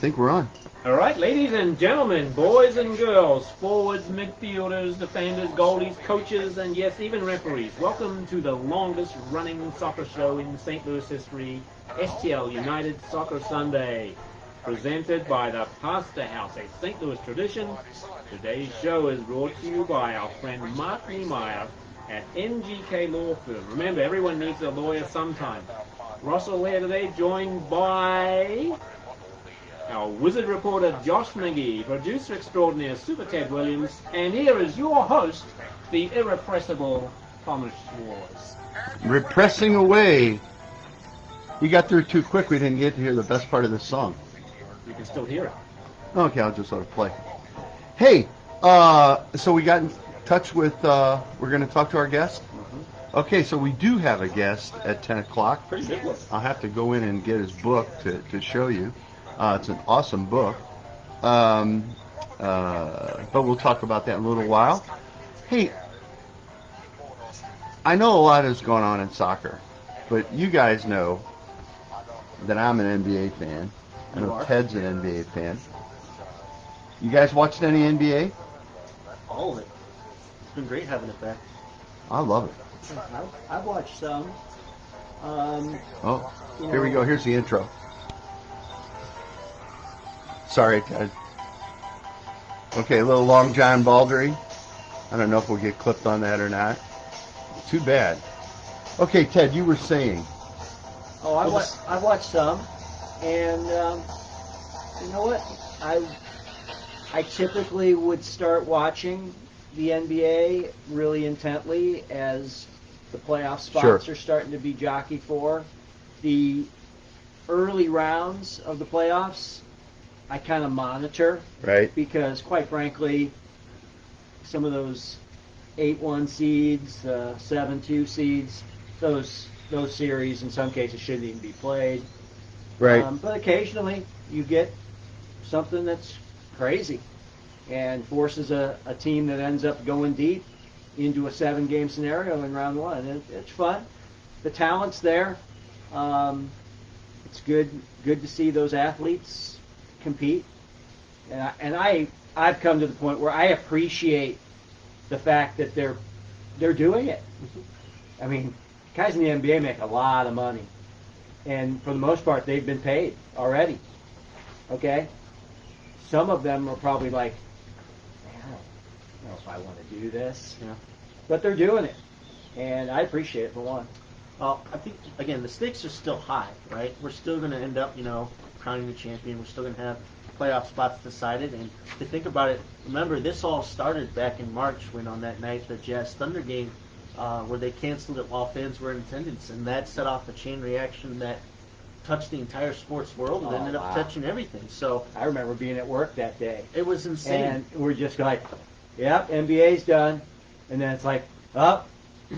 think we're on. All right, ladies and gentlemen, boys and girls, forwards, midfielders, defenders, goalies, coaches, and yes, even referees. Welcome to the longest running soccer show in St. Louis history, STL United Soccer Sunday. Presented by the Pasta House, a St. Louis tradition. Today's show is brought to you by our friend Mark Niemeyer at NGK Law Firm. Remember, everyone needs a lawyer sometime. Russell here today, joined by our wizard reporter Josh McGee, producer extraordinaire Super Ted Williams, and here is your host, the irrepressible Thomas Schwartz. Repressing away. You got through too quick. We didn't get to hear the best part of the song. You can still hear it. Okay, I'll just let it play. Hey, so we got in touch with, we're going to talk to our guest? Mm-hmm. Okay, so we do have a guest at 10 o'clock. Pretty big one. I'll have to go in and get his book to show you. It's an awesome book. But we'll talk about that in a little while. Hey, I know a lot is going on in soccer, but you guys know that I'm an NBA fan. I know Ted's an NBA fan. You guys watched any NBA? All of it. It's been great having it back. I love it. I've watched some. Here we go. Here's the intro. Sorry, Ted. Okay, a little Long John Baldry. I don't know if we'll get clipped on that or not. Too bad. Okay, Ted, you were saying. Oh, I watched some, and you know what? I typically would start watching the NBA really intently as the playoff spots are starting to be jockeyed for. The early rounds of the playoffs, I kind of monitor, Right. Because quite frankly, some of those 8-1 seeds, 7-2 seeds, those series in some cases shouldn't even be played. Right. But occasionally you get something that's crazy and forces a team that ends up going deep into a 7-game scenario in round one. It's fun. The talent's there. It's good to see those athletes compete. And I've come to the point where I appreciate the fact that they're doing it. I mean, guys in the NBA make a lot of money, and for the most part, they've been paid already. Okay, some of them are probably like, man, I don't know if I want to do this, but they're doing it, and I appreciate it for one. Well, I think, again, the stakes are still high, right? We're still going to end up, crowning the champion. We're still going to have playoff spots decided. And to think about it, remember, this all started back in March when on that night, the Jazz Thunder game, where they canceled it while fans were in attendance. And that set off a chain reaction that touched the entire sports world and ended up touching everything. So I remember being at work that day. It was insane. And we're just like, yep, NBA's done. And then it's like,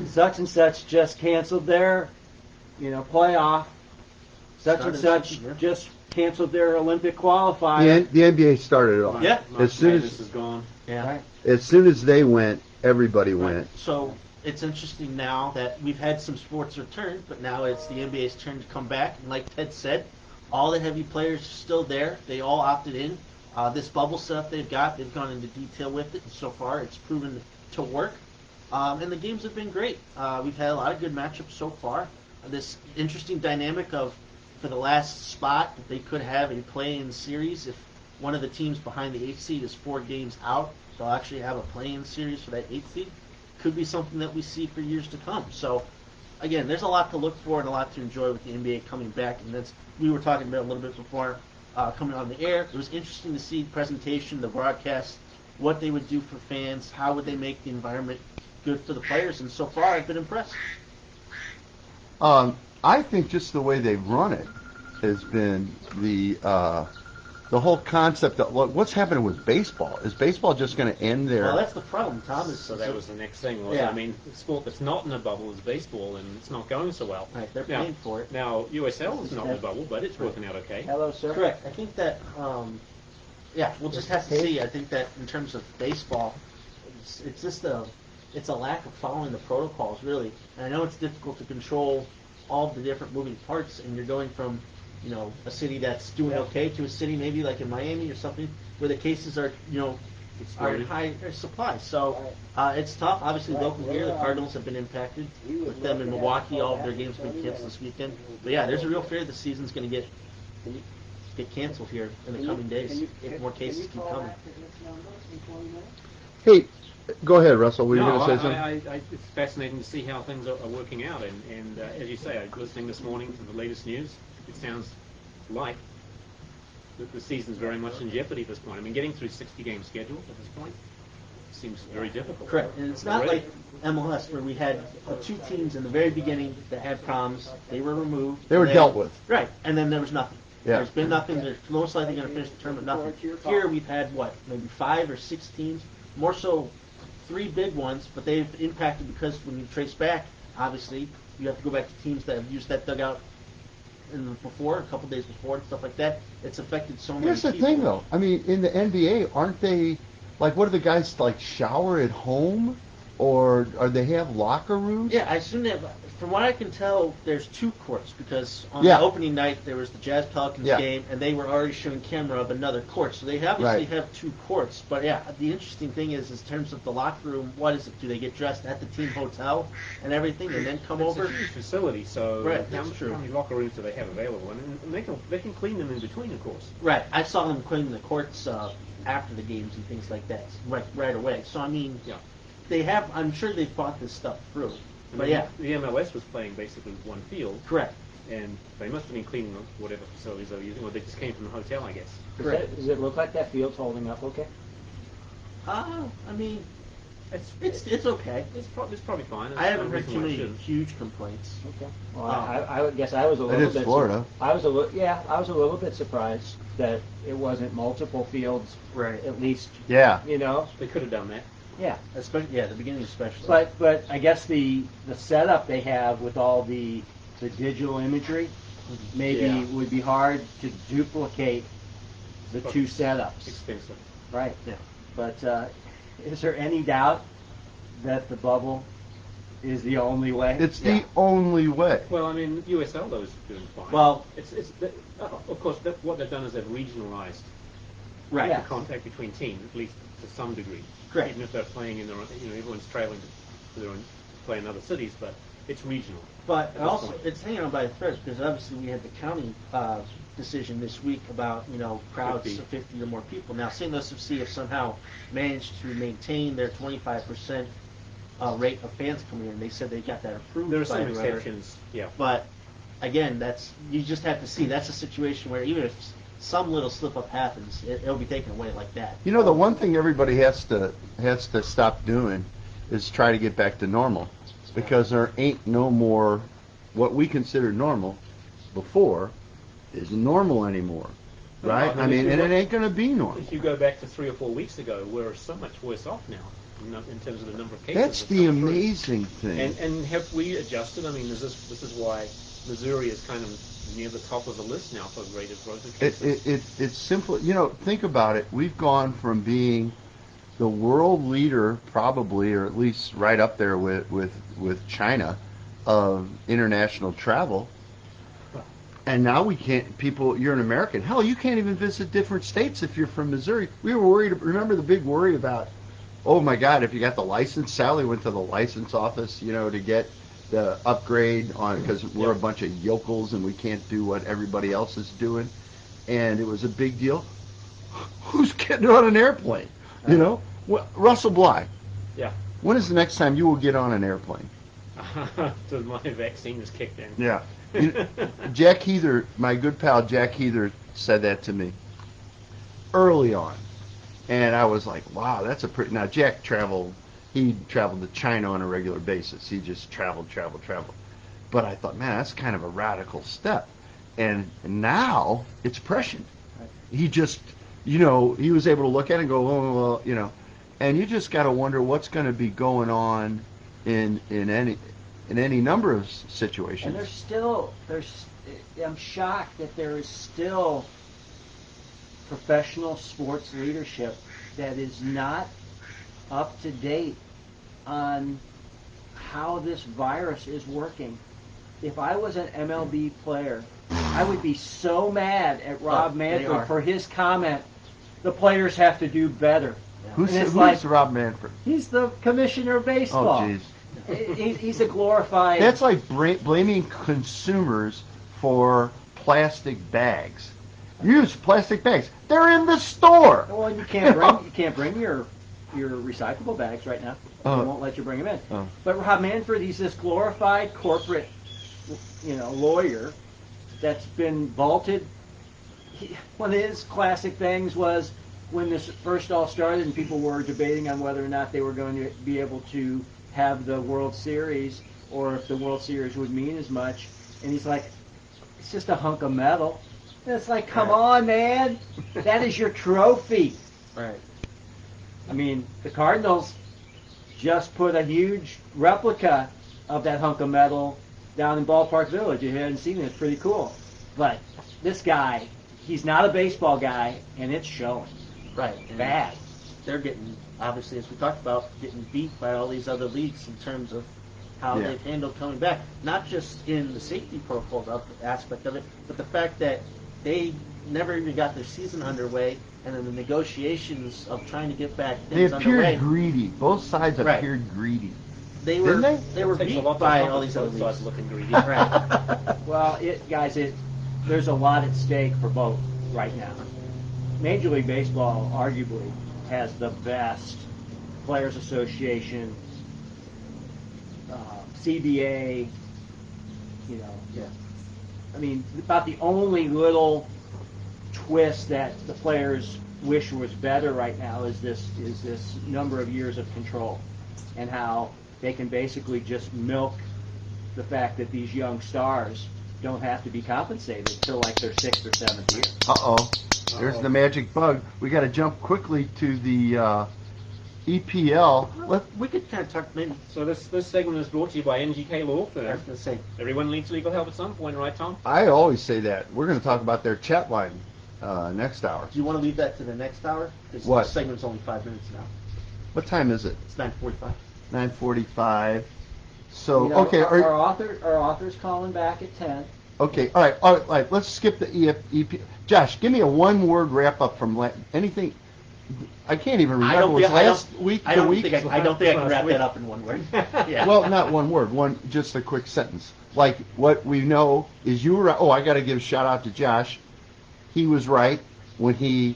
such and such just canceled their, playoff. Such and such just canceled their Olympic qualifier. The NBA started it off. Yeah. As soon this is gone. Yeah. Right. As soon as they went, everybody went. So it's interesting now that we've had some sports return, but now it's the NBA's turn to come back. And like Ted said, all the heavy players are still there. They all opted in. This bubble setup they've gone into detail with it, and so far it's proven to work. And the games have been great. We've had a lot of good matchups so far. This interesting dynamic of, for the last spot, that they could have a play-in series. If one of the teams behind the 8th seed is 4 games out, they'll actually have a play-in series for that 8th seed. Could be something that we see for years to come. So, again, there's a lot to look for and a lot to enjoy with the NBA coming back. And we were talking about a little bit before coming on the air. It was interesting to see the presentation, the broadcast, what they would do for fans, how would they make the environment good for the players, and so far I've been impressed. I think just the way they've run it has been the whole concept of what's happening with baseball. Is baseball just going to end there? Well, that's the problem, Tom. So that was the next thing. Was, I mean, the sport that's not in a bubble is baseball, and it's not going so well. Right, they're paying for it. Now, USL is not in a bubble, but it's working out okay. Hello, sir. Correct. I think that, we'll just have to see. I think that in terms of baseball, it's just it's a lack of following the protocols, really. And I know it's difficult to control all the different moving parts, and you're going from a city that's doing okay to a city maybe like in Miami or something where the cases are are in high supply. So it's tough. Obviously, local here, the Cardinals have been impacted with them in Milwaukee. All of their games have been canceled this weekend. But yeah, there's a real fear the season's going to get canceled here in the coming days if more cases keep coming. Hey, go ahead, Russell. Were you going to say something? It's fascinating to see how things are working out. And as you say, I was listening this morning to the latest news. It sounds like the season's very much in jeopardy at this point. I mean, getting through 60-game schedule at this point seems very difficult. Correct. And it's not like MLS where we had two teams in the very beginning that had problems. They were removed. They were dealt with. Right. And then there was nothing. Yeah. There's been nothing. They're most likely going to finish the tournament nothing. Here we've had, maybe 5 or 6 teams, more so 3 big ones, but they've impacted because when you trace back, obviously, you have to go back to teams that have used that dugout a couple days before and stuff like that. It's affected so many Here's the people. thing, though. I mean, in the NBA, aren't they, what do the guys, shower at home? Or they have locker rooms? Yeah, I assume that, from what I can tell, there's 2 courts because on Yeah. the opening night there was the Jazz Pelicans Yeah. game and they were already showing camera of another court. So they obviously Right. have 2 courts. But yeah, the interesting thing is in terms of the locker room, what is it? Do they get dressed at the team hotel and everything and then come It's over? a huge facility, so Right, how that's true. many locker rooms do they have available? And they can clean them in between, of course. Right. I saw them cleaning the courts after the games and things like that right away. So I mean, Yeah. they have. I'm sure they've thought this stuff through. But yeah, The MLS was playing basically one field, correct. and they must have been cleaning whatever facilities they were using, or they just came from the hotel, I guess. Does it look like that field's holding up okay? I mean, It's it's okay. it's probably fine. I haven't There's heard no too reason why it many shouldn't. huge complaints. Okay. Well, I would guess I was a little is bit. Florida. I was a little bit surprised that it wasn't multiple fields, Right. at least. Yeah. They could have done that. Yeah. Especially, the beginning especially. But I guess the setup they have with all the digital imagery maybe Yeah. would be hard to duplicate the 2 setups. Expensive. Right. Yeah. But is there any doubt that the bubble is the only way? It's the only way. Well, I mean, USL though is doing fine. Well- of course, what they've done is they've regionalized right. Yeah. the contact between teams, at least to some degree. Correct. Even if they're playing in their own, everyone's traveling to their own, play in other cities, but it's regional. But At this also, point. it's hanging on by a thread because obviously we had the county decision this week about crowds 50. of 50 or more people. Now, St. Louis FC have somehow managed to maintain their 25% rate of fans coming in. They said they got that approved. There are by some whoever. exceptions, yeah. But again, you just have to see. That's a situation where even if some little slip up happens, it'll be taken away like that. You know, the one thing everybody has to stop doing is try to get back to normal, because there ain't no more what we considered normal before isn't normal anymore, right? Well, I mean, if and you it ain't going to be normal. If you go back to 3 or 4 weeks ago, we're so much worse off now in terms of the number of cases. That's that the come through. amazing thing. And have we adjusted? I mean, this is why Missouri is kind of near the top of the list now for rate of growth of cases. It's simple. Think about it. We've gone from being the world leader, probably, or at least right up there with China, of international travel. And now we can't, you're an American. Hell, you can't even visit different states if you're from Missouri. We were worried, remember the big worry about, oh my God, if you got the license. Sally went to the license office, to get the upgrade on, because we're a bunch of yokels and we can't do what everybody else is doing. And it was a big deal. Who's getting on an airplane? Russell Bly. Yeah. When is the next time you will get on an airplane? So my vaccine is kicked in. Yeah. Jack Heather, my good pal Jack Heather, said that to me early on. And I was like, wow, that's a pretty... Now, Jack he traveled to China on a regular basis. He just traveled. But I thought, man, that's kind of a radical step. And now it's prescient. He just, he was able to look at it and go, oh, well, and you just got to wonder what's going to be going on in any number of situations. And I'm shocked that there is still professional sports leadership that is not up to date on how this virus is working. if I was an MLB player, I would be so mad at Rob Manfred for his comment. The players have to do better. Who's Rob Manfred? He's the commissioner of baseball. Oh, jeez. He's a glorified. That's like blaming consumers for plastic bags. Use plastic bags. They're in the store. Well, you can't bring your recyclable bags right now. They won't let you bring them in. But Rob Manfred, he's this glorified corporate, lawyer that's been vaulted. One of his classic things was when this first all started and people were debating on whether or not they were going to be able to have the World Series or if the World Series would mean as much. And he's like, it's just a hunk of metal. And it's like, come on, man. That is your trophy. Right. I mean, the Cardinals just put a huge replica of that hunk of metal down in Ballpark Village. If you hadn't seen it, it's pretty cool. But this guy, he's not a baseball guy, and it's showing. Right. And bad. They're getting, obviously, as we talked about, getting beat by all these other leagues in terms of how they've handled coming back. Not just in the safety protocols aspect of it, but the fact that they never even got their season underway, and then the negotiations of trying to get back things underway. They appeared greedy. Both sides appeared greedy. They were beat by all these other sides leagues. looking greedy. Right. Well, there's a lot at stake for both right now. Major League Baseball arguably has the best Players Association, CBA, I mean, about the only little twist that the players wish was better right now is this number of years of control, and how they can basically just milk the fact that these young stars don't have to be compensated until like their 6th or 7th year. Uh-oh. There's the magic bug. We got to jump quickly to the EPL. We could kind of talk maybe. So this segment is brought to you by NGK Law Firm. I was going to say. Everyone needs legal help at some point, right, Tom? I always say that. We're going to talk about their chat line next hour. Do you want to leave that to the next hour? This What? segment's only 5 minutes now. What time is it? It's 9:45. 9:45. So, okay. Our author's calling back at 10. Okay, all right. Let's skip the EP. Josh, give me a one-word wrap-up from anything. I can't even remember. Last week. I don't think I can wrap that up in one word. Yeah. Well, not one word. Just a quick sentence. Like what we know is you were. Oh, I got to give a shout out to Josh. He was right when he,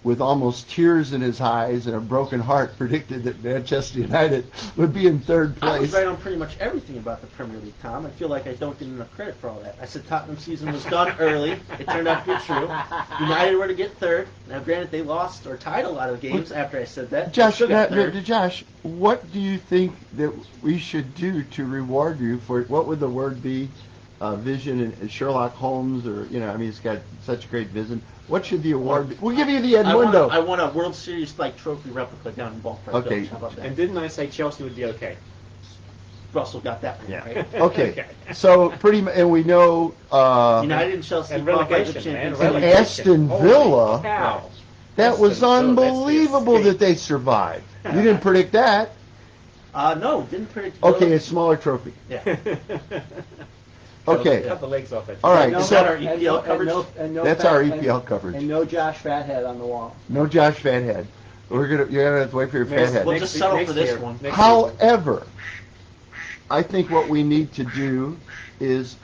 with almost tears in his eyes and a broken heart, predicted that Manchester United would be in third place. I was right on pretty much everything about the Premier League, Tom. I feel like I don't get enough credit for all that. I said Tottenham's season was done early. It turned out to be true. United were to get third. Now, granted, they lost or tied a lot of games after I said that. Josh, what do you think that we should do to reward you for, what would the word be? Vision and Sherlock Holmes, or, he's got such great vision. What should the award be? We'll give you the Edmundo. I want a World Series trophy replica down in Ballpark. Okay. How about that? And didn't I say Chelsea would be okay? Russell got that one right. Okay. So pretty much, and we know United and Chelsea and qualified for the relegation, man. Champions League. and Aston Villa. Holy cow. That was unbelievable That's the that they survived. You didn't predict that. No, didn't predict. Okay, a smaller trophy. Yeah. Okay. Cut the legs off that. All right. No, So that our EPL coverage. that's our EPL coverage. And no Josh Fathead on the wall. No Josh Fathead. You're gonna have to wait for your Fathead. We'll just settle for this one. However, I think what we need to do is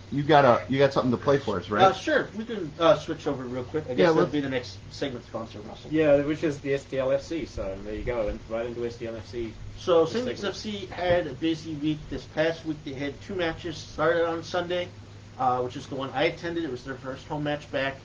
you got something to play for us, right? Sure, we can switch over real quick. I guess Yeah, that'll let's- be the next segment sponsor, Russell. Yeah, which is the STLFC. So there you go, and right into STLFC. So St. Louis FC had a busy week this past week. They had 2 matches. Started on Sunday, which is the one I attended. It was their first home match back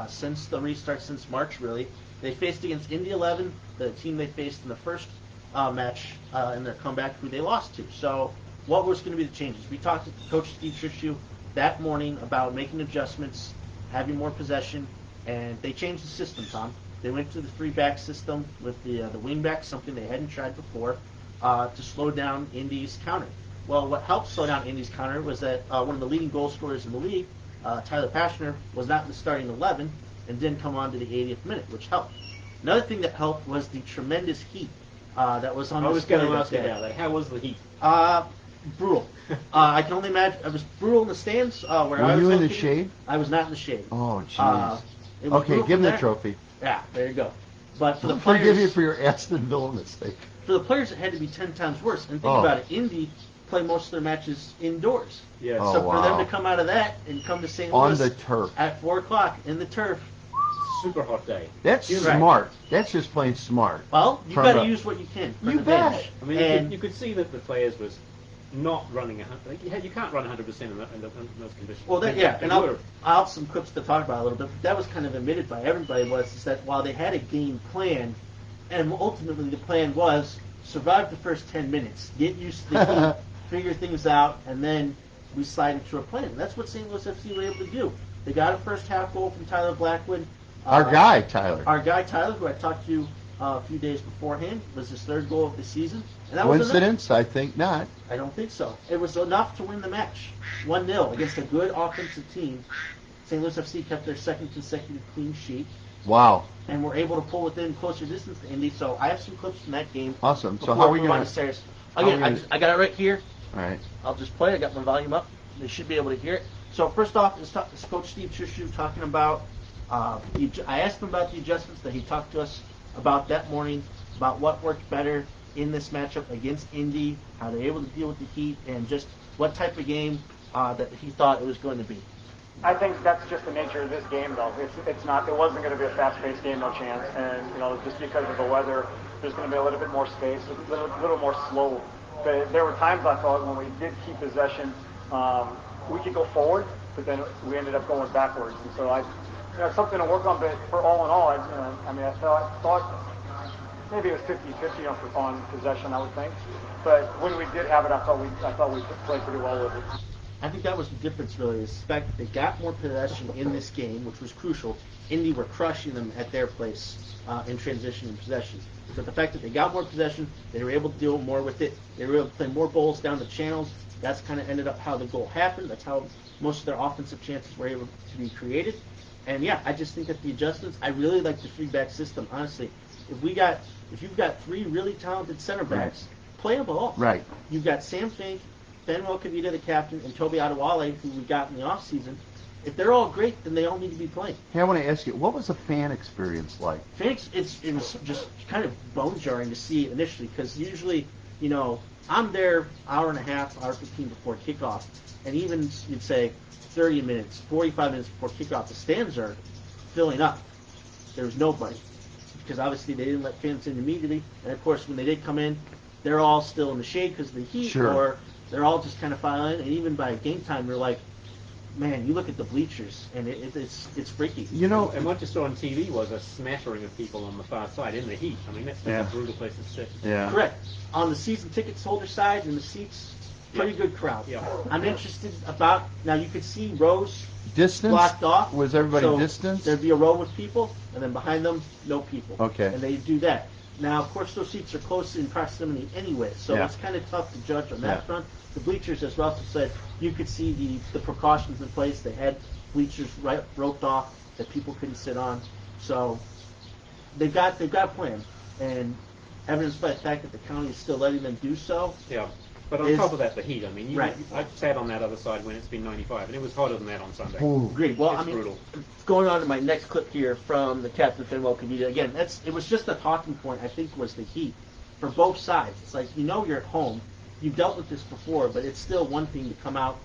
since the restart, since March, really. They faced against Indy 11, the team they faced in the first match in their comeback, who they lost to. So what was going to be the changes? We talked to Coach Steve Trishu that morning about making adjustments, having more possession, and they changed the system, Tom. They went to the 3-back system with the wing back, something they hadn't tried before, to slow down Indy's counter. Well, what helped slow down Indy's counter was that one of the leading goal scorers in the league, Tyler Pashner, was not in the starting 11 and didn't come on to the 80th minute, which helped. Another thing that helped was the tremendous heat that was on I was display going to that ask you day. about that. How was the heat? brutal. I can only imagine. It was brutal in the stands where I Were was you in the located. shade? I was not in the shade. Oh, jeez. It was Okay, brutal give him from the there. trophy. Yeah, there you go. But for the Forgive players, you for your Aston Villa mistake. for the players, it had to be 10 times worse. And think Oh. about it, Indy play most of their matches indoors. Yes. Oh, So for them wow. to come out of that and come to St. On Louis the turf. at 4 o'clock in the turf, Super hot day. That's You're right. smart. That's just plain smart. well, you From got to a- use what you can. for You an bet. advantage. I mean, And you could see that the players was not running 100. You can't run 100% in those conditions. well, that, They- yeah, they and I'll were. have some clips to talk about a little bit. But that was kind of admitted by everybody is that while they had a game plan, and ultimately the plan was survive the first 10 minutes, get used to the heat, figure things out, and then we slide into a plan. And that's what St. Louis FC were able to do. They got a first half goal from Tyler Blackwood. Our guy, Tyler. Our guy Tyler, who I talked to a few days beforehand, was his third goal of the season, and that was enough. Coincidence? I think not. I don't think so. It was enough to win the match, 1-0 against a good offensive team. St. Louis FC kept their second consecutive clean sheet, Wow. and were able to pull within closer distance to Indy. So I have some clips from that game. Awesome. So before how are we move on going to to... Sarah's. how Again, we gonna- I got it right here. All right. I'll just play. I got my volume up. They should be able to hear it. So first off, is Coach Steve Chushu talking about. I asked him about the adjustments that he talked to us about that morning, about what worked better in this matchup against Indy, how they're able to deal with the heat, and just what type of game that he thought it was going to be. I think that's just the nature of this game, though. It's not. It wasn't going to be a fast-paced game, no chance. And just because of the weather, there's going to be a little bit more space, a little more slow. But there were times I thought when we did keep possession, we could go forward, but then we ended up going backwards. And so something to work on. But for all in all, I thought maybe it was 50-50 on possession, I would think. But when we did have it, I thought we played pretty well with it. I think that was the difference, really, is the fact that they got more possession in this game, which was crucial. Indy were crushing them at their place in transition and possession. But the fact that they got more possession, they were able to deal more with it. They were able to play more balls down the channels. That's kind of ended up how the goal happened. That's how most of their offensive chances were able to be created. And yeah, I just think that the adjustments, I really like the feedback system, honestly. If you've got three really talented center backs, play them all. Right. You've got Sam Fink, Manuel Kavita, the captain, and Toby Adewale, who we got in the offseason. If they're all great, then they all need to be playing. Hey, I want to ask you, what was the fan experience like? Phoenix, it was just kind of bone jarring to see initially because usually, I'm there hour and a half, hour 15 before kickoff, and even you'd say 30 minutes, 45 minutes before kickoff, the stands are filling up. There was nobody because obviously they didn't let fans in immediately, and of course when they did come in, they're all still in the shade because of the heat, Sure. or they're all just kind of filing in, and even by game time, you're like, man, you look at the bleachers, and it's freaky. And what you saw on TV was a smattering of people on the far side in the heat. I mean, that's just Yeah. a brutal place to sit. Yeah. Correct. On the season tickets holder side and the seats, pretty good crowd. Yeah. I'm interested about, now you could see rows Distance? blocked off. Was everybody so distance? There'd be a row with people, and then behind them, no people. Okay. And they do that. Now, of course, those seats are close in proximity anyway, so Yeah. it's kind of tough to judge on that Yeah. front. The bleachers, as Russell said, you could see the precautions in place. They had bleachers roped off that people couldn't sit on. So they've got a plan, and evidenced by the fact that the county is still letting them do so. Yeah. But on Is- top of that, the heat. I mean, Right. I sat on that other side when it's been 95, and it was hotter than that on Sunday. Ooh. Agreed. Well, It's I mean, brutal. going on to my next clip here from the captain, Manuel Kavita. Again, it was just a talking point. I think was the heat for both sides. It's like you're at home, you've dealt with this before, but it's still one thing to come out,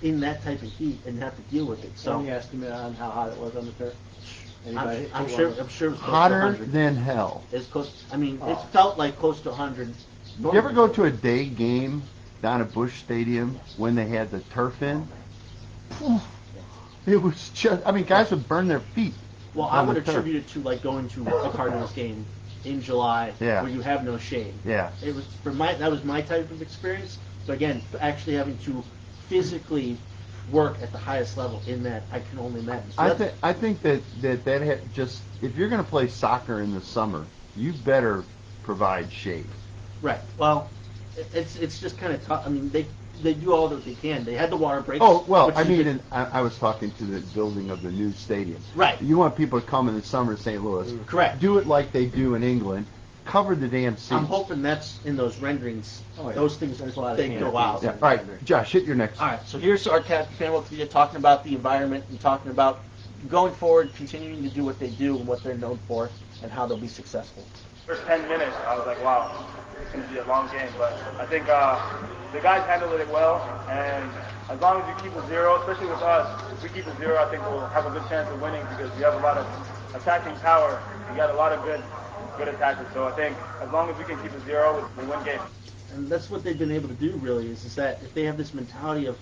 in that type of heat and have to deal with it. So Any estimate on how hot it was on the turf? Anybody? I'm sure it was close to Hotter 100. than hell. It's close. I mean, Oh. it felt like close to 100. Did you ever go to a day game down at Busch Stadium when they had the turf in? It was just, guys would burn their feet. Well, I on would the turf. attribute it to like going to a Cardinals game in July Yeah. where you have no shade. Yeah. It was that was my type of experience. But again, actually having to physically work at the highest level in that, I can only imagine. So that's- I think that had just, if you're going to play soccer in the summer, you better provide shade. right. Well, it's just kind of tough. I mean, they do all that they can. They had the water breaks. Oh, well, which is good. I was talking to the building of the new stadium. Right. You want people to come in the summer to St. Louis. Correct. Do it like they do in England. covered the damn seats. I'm hoping that's in those renderings. Oh, yeah. Those things There's a lot of they hand go out. Yeah. All right, Josh, hit your next. All right, so here's our Captain Fan video talking about the environment and talking about going forward, continuing to do what they do and what they're known for, and how they'll be successful. First 10 minutes, I was like, wow, it's going to be a long game. But I think the guys handled it well, and as long as you keep a zero, especially with us, if we keep a zero, I think we'll have a good chance of winning because we have a lot of attacking power. We got a lot of good attackers. So I think as long as we can keep a zero, we win games. And that's what they've been able to do, really, is that if they have this mentality of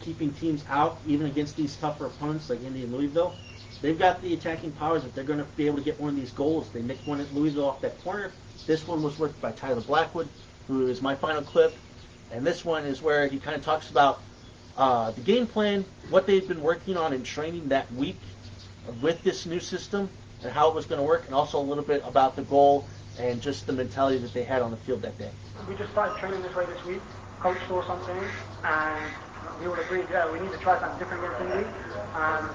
keeping teams out, even against these tougher opponents like Indy and Louisville, they've got the attacking powers that they're going to be able to get one of these goals. They nicked one at Louisville off that corner. This one was worked by Tyler Blackwood, who is my final clip. And this one is where he kind of talks about the game plan, what they've been working on in training that week with this new system, and how it was going to work, and also a little bit about the goal and just the mentality that they had on the field that day. We just started training this way this week. Coach saw something, and we all agreed, yeah, we need to try something different against Indy.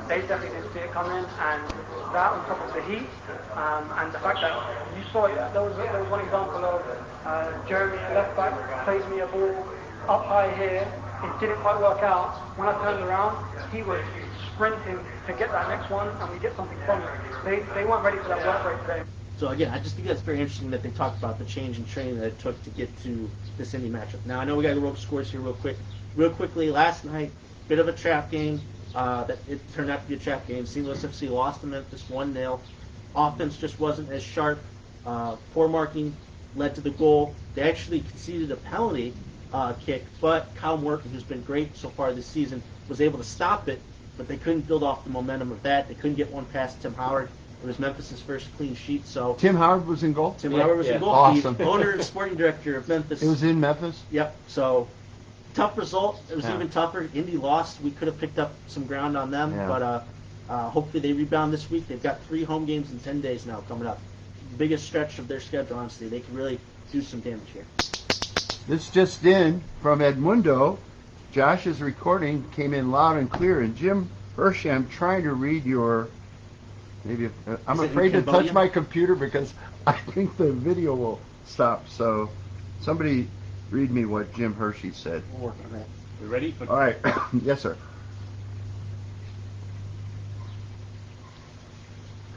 They definitely didn't see it coming, and that on top of the heat, and the fact that you saw it, there was one example of Jeremy, left back, plays me a ball up high here. It didn't quite work out. When I turned around, he was sprinting to get that next one, and we get something from it. They weren't ready for that work rate today. So again, I just think that's very interesting that they talked about the change in training that it took to get to this Indy matchup. Now I know we got to rope scores here real quickly. Last night, bit of a trap game. That it turned out to be a trap game. St. Louis FC lost to Memphis 1-0. Offense just wasn't as sharp. Poor marking led to the goal. They actually conceded a penalty kick, but Kyle Morton, who's been great so far this season, was able to stop it. But they couldn't build off the momentum of that. They couldn't get one past Tim Howard. It was Memphis' first clean sheet. So Tim Howard was in goal? Tim Howard was in goal. Awesome. The owner and sporting director of Memphis. It was in Memphis? Yep. So tough result. It was Yeah. even tougher. Indy lost. We could have picked up some ground on them, Yeah. but hopefully they rebound this week. They've got 3 home games in 10 days now coming up. Biggest stretch of their schedule, honestly. They can really do some damage here. This just in from Edmundo. Josh's recording came in loud and clear. And Jim Hershey, I'm trying to read your... Maybe I'm Is it in afraid to touch Cambodian? my computer because I think the video will stop. So somebody read me what Jim Hershey said. We'll work on that. We ready for All right. Yes, sir.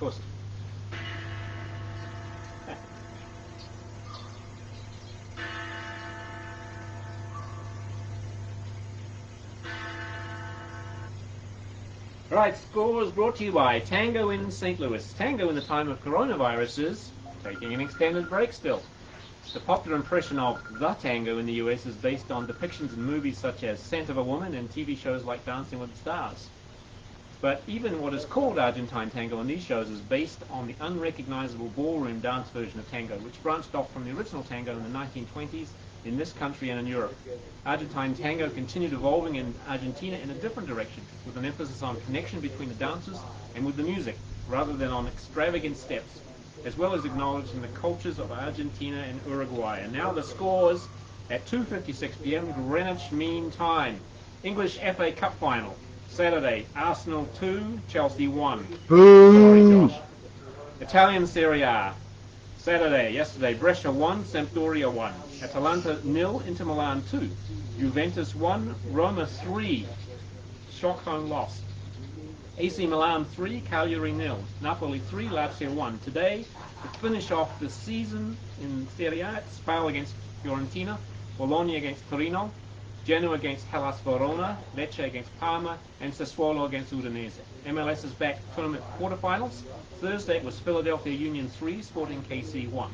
Coast. All right, scores brought to you by Tango in St. Louis. Tango in the time of coronaviruses, taking an extended break still. The popular impression of the tango in the US is based on depictions in movies such as Scent of a Woman and TV shows like Dancing with the Stars. But even what is called Argentine tango in these shows is based on the unrecognizable ballroom dance version of tango, which branched off from the original tango in the 1920s in this country and in Europe. Argentine tango continued evolving in Argentina in a different direction, with an emphasis on connection between the dancers and with the music, rather than on extravagant steps, as well as acknowledging the cultures of Argentina and Uruguay. And now the scores at 2:56 p.m. Greenwich Mean Time. English FA Cup Final. Saturday, Arsenal 2, Chelsea 1. Boo! Sorry, Josh. Italian Serie A. Yesterday, Brescia 1, Sampdoria 1. Atalanta 0, Inter Milan 2. Juventus 1, Roma 3. Shock home loss. AC Milan 3, Cagliari 0. Napoli 3, Lazio 1. Today, to finish off the season in Serie A, it's Spal against Fiorentina, Bologna against Torino, Genoa against Hellas Verona, Lecce against Parma, and Sassuolo against Udinese. MLS is back tournament quarterfinals. Thursday it was Philadelphia Union 3, Sporting KC 1.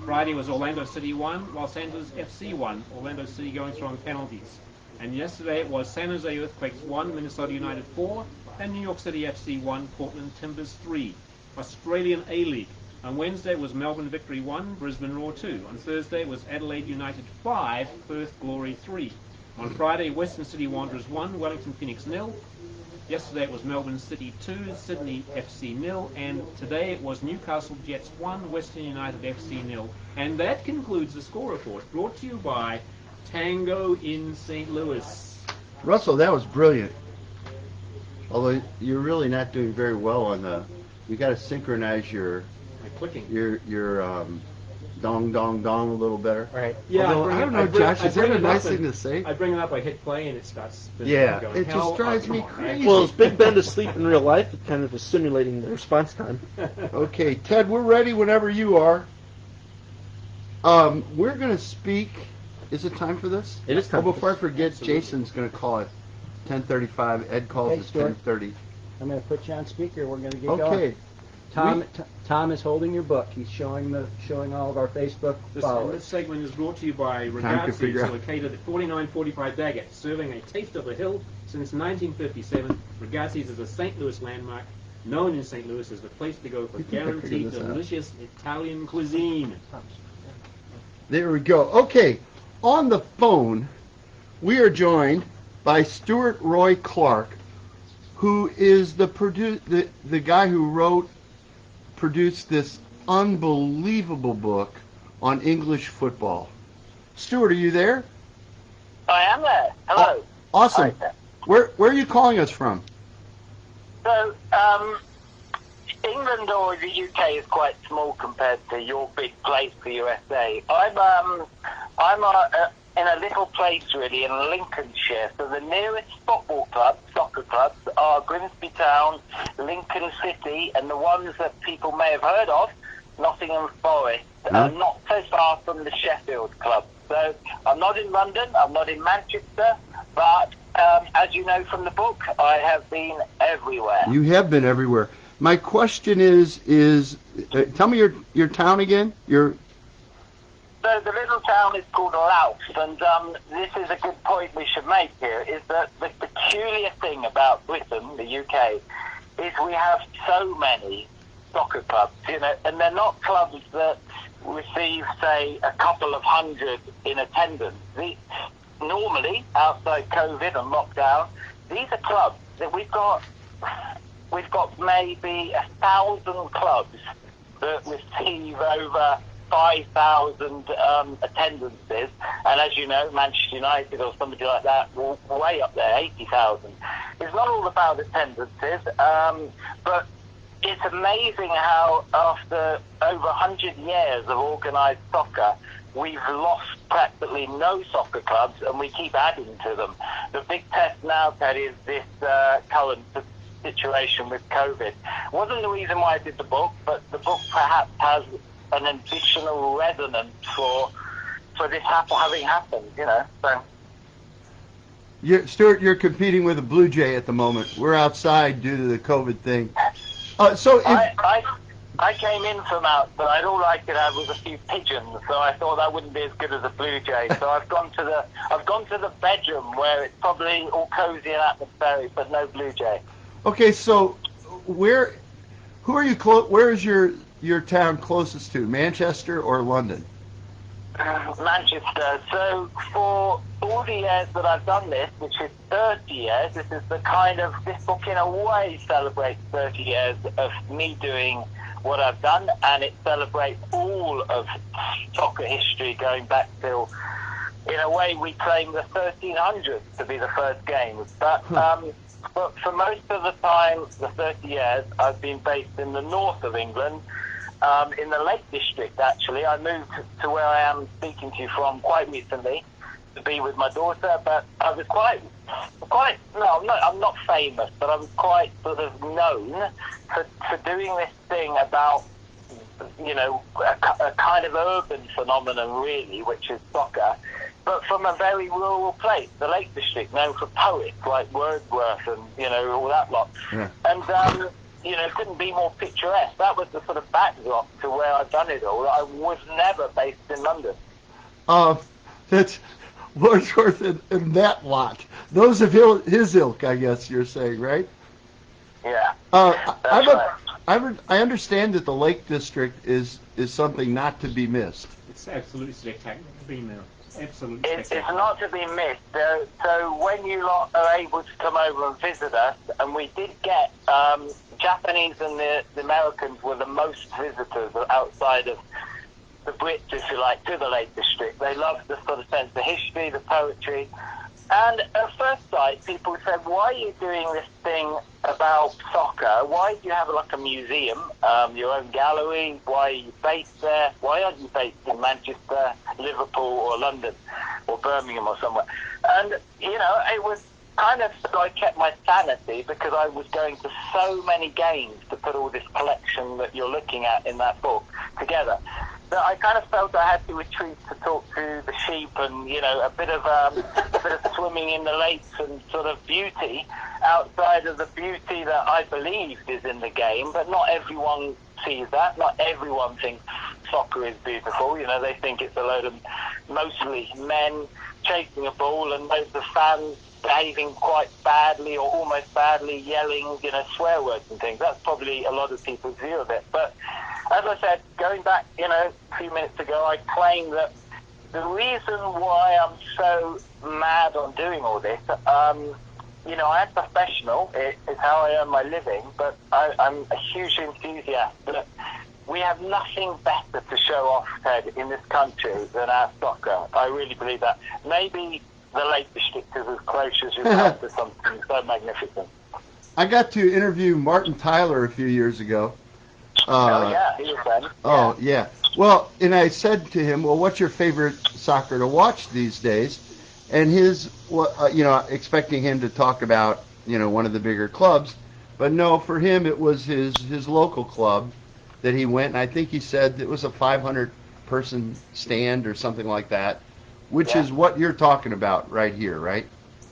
Friday was Orlando City 1, Los Angeles FC 1, Orlando City going through on penalties. And yesterday it was San Jose Earthquakes 1, Minnesota United 4, and New York City FC 1, Portland Timbers 3. Australian A-League. On Wednesday it was Melbourne Victory 1, Brisbane Roar 2. On Thursday it was Adelaide United 5, Perth Glory 3. On Friday, Western City Wanderers 1, Wellington Phoenix 0. Yesterday it was Melbourne City 2, Sydney FC 0. And today it was Newcastle Jets 1, Western United FC 0. And that concludes the score report, brought to you by Tango in St. Louis. Russell, that was brilliant. Although you're really not doing very well on the... You got to synchronize your By clicking. Dong, dong, dong a little better. Right. Yeah, Although, I don't know, Josh, is that a nice thing to say? I bring it up, I hit play, and it starts. Yeah, going, it just "Hell, drives me come on, crazy. man." Well, is Big Ben asleep in real life? It kind of is simulating the response time. Okay, Ted, we're ready whenever you are. We're going to speak. Is it time for this? It is time Oh, for before I this. forget, Absolutely. Jason's going to call it 10:35. Ed calls Hey, at Stuart. 10:30. I'm going to put you on speaker. We're going to get Okay. going. Tom, We- Tom is holding your book. He's showing all of our Facebook This followers. segment is brought to you by Time to figure Ragazzi's, out. located at 4945 Daggett, serving a taste of the hill since 1957. Ragazzi's is a St. Louis landmark, known in St. Louis as the place to go for You think I figured guaranteed this out? delicious Italian cuisine. There we go. Okay, on the phone, we are joined by Stuart Roy Clarke, who is the guy who produced this unbelievable book on English football. Stuart, are you there? I am there. Hello. Awesome. Hi. Where are you calling us from? So, England or the UK is quite small compared to your big place, the USA. I'm in a little place really in Lincolnshire. So the nearest soccer clubs are Grimsby Town, Lincoln City, and the ones that people may have heard of, Nottingham Forest, not so far from the Sheffield club. So I'm not in London, I'm not in Manchester, but as you know from the book, I have been everywhere. You have been everywhere. My question is tell me your town again. So the little town is called Louth, and this is a good point we should make here, is that the peculiar thing about Britain, the UK, is we have so many soccer clubs, and they're not clubs that receive, say, a couple of hundred in attendance. Normally, outside COVID and lockdown, these are clubs that we've got maybe 1,000 clubs that receive over 5,000 attendances, and as you know, Manchester United or somebody like that, way up there, 80,000. It's not all about attendances, but it's amazing how after over 100 years of organised soccer, we've lost practically no soccer clubs, and we keep adding to them. The big test now, Ted, is this current situation with COVID. Wasn't the reason why I did the book, but the book perhaps has an additional resonance for this having happened, So. Stuart, you're competing with a Blue Jay at the moment. We're outside due to the COVID thing. I came in from outside. All I could have was a few pigeons, so I thought that wouldn't be as good as a blue jay. So I've gone to the bedroom where it's probably all cozy and atmospheric, but no blue jay. Okay, so where is your town closest to? Manchester or London? Manchester. So for all the years that I've done this, which is 30 years, this book in a way celebrates 30 years of me doing what I've done, and it celebrates all of soccer history going back till, in a way, we claim the 1300s to be the first games. But for most of the time, the 30 years, I've been based in the north of England, in the Lake District, actually. I moved to where I am speaking to you from quite recently to be with my daughter, but I was I'm not famous, but I was quite sort of known for doing this thing about, a kind of urban phenomenon, really, which is soccer, but from a very rural place, the Lake District, known for poets like Wordsworth and, all that lot. Yeah. And, it couldn't be more picturesque. That was the sort of backdrop to where I've done it all. I was never based in London. That's Wordsworth and that lot. Those of his ilk, I guess you're saying, right? Yeah. I understand that the Lake District is something not to be missed. It's absolutely spectacular being there. Absolutely It's spectacular. not to be missed. So when you lot are able to come over and visit us, and we did get Japanese and the Americans were the most visitors outside of the Brits, if you like, to the Lake District. They loved the sort of sense of history, the poetry. And at first sight, people said, why are you doing this thing about soccer? Why do you have like a museum, your own gallery? Why are you based there? Why aren't you based in Manchester, Liverpool, or London, or Birmingham, or somewhere? And, it was kind of so I kept my sanity because I was going to so many games to put all this collection that you're looking at in that book together, that I kind of felt I had to retreat to talk to the sheep and, a bit of swimming in the lakes and sort of beauty outside of the beauty that I believed is in the game. But not everyone sees that. Not everyone thinks soccer is beautiful. They think it's a load of mostly men chasing a ball and loads of fans behaving quite badly or almost badly, yelling, swear words and things. That's probably a lot of people's view of it. But as I said, going back, a few minutes ago, I claimed that the reason why I'm so mad on doing all this, I'm professional. It's how I earn my living, but I'm a huge enthusiast. But we have nothing better to show off, Ted, in this country than our soccer. I really believe that. Maybe the Lake District is as close as you come to something so magnificent. I got to interview Martin Tyler a few years ago. He was then. Oh, yeah. Well, and I said to him, well, what's your favorite soccer to watch these days? And expecting him to talk about, one of the bigger clubs. But no, for him, it was his local club that he went. And I think he said it was a 500-person stand or something like that, which is what you're talking about right here, right?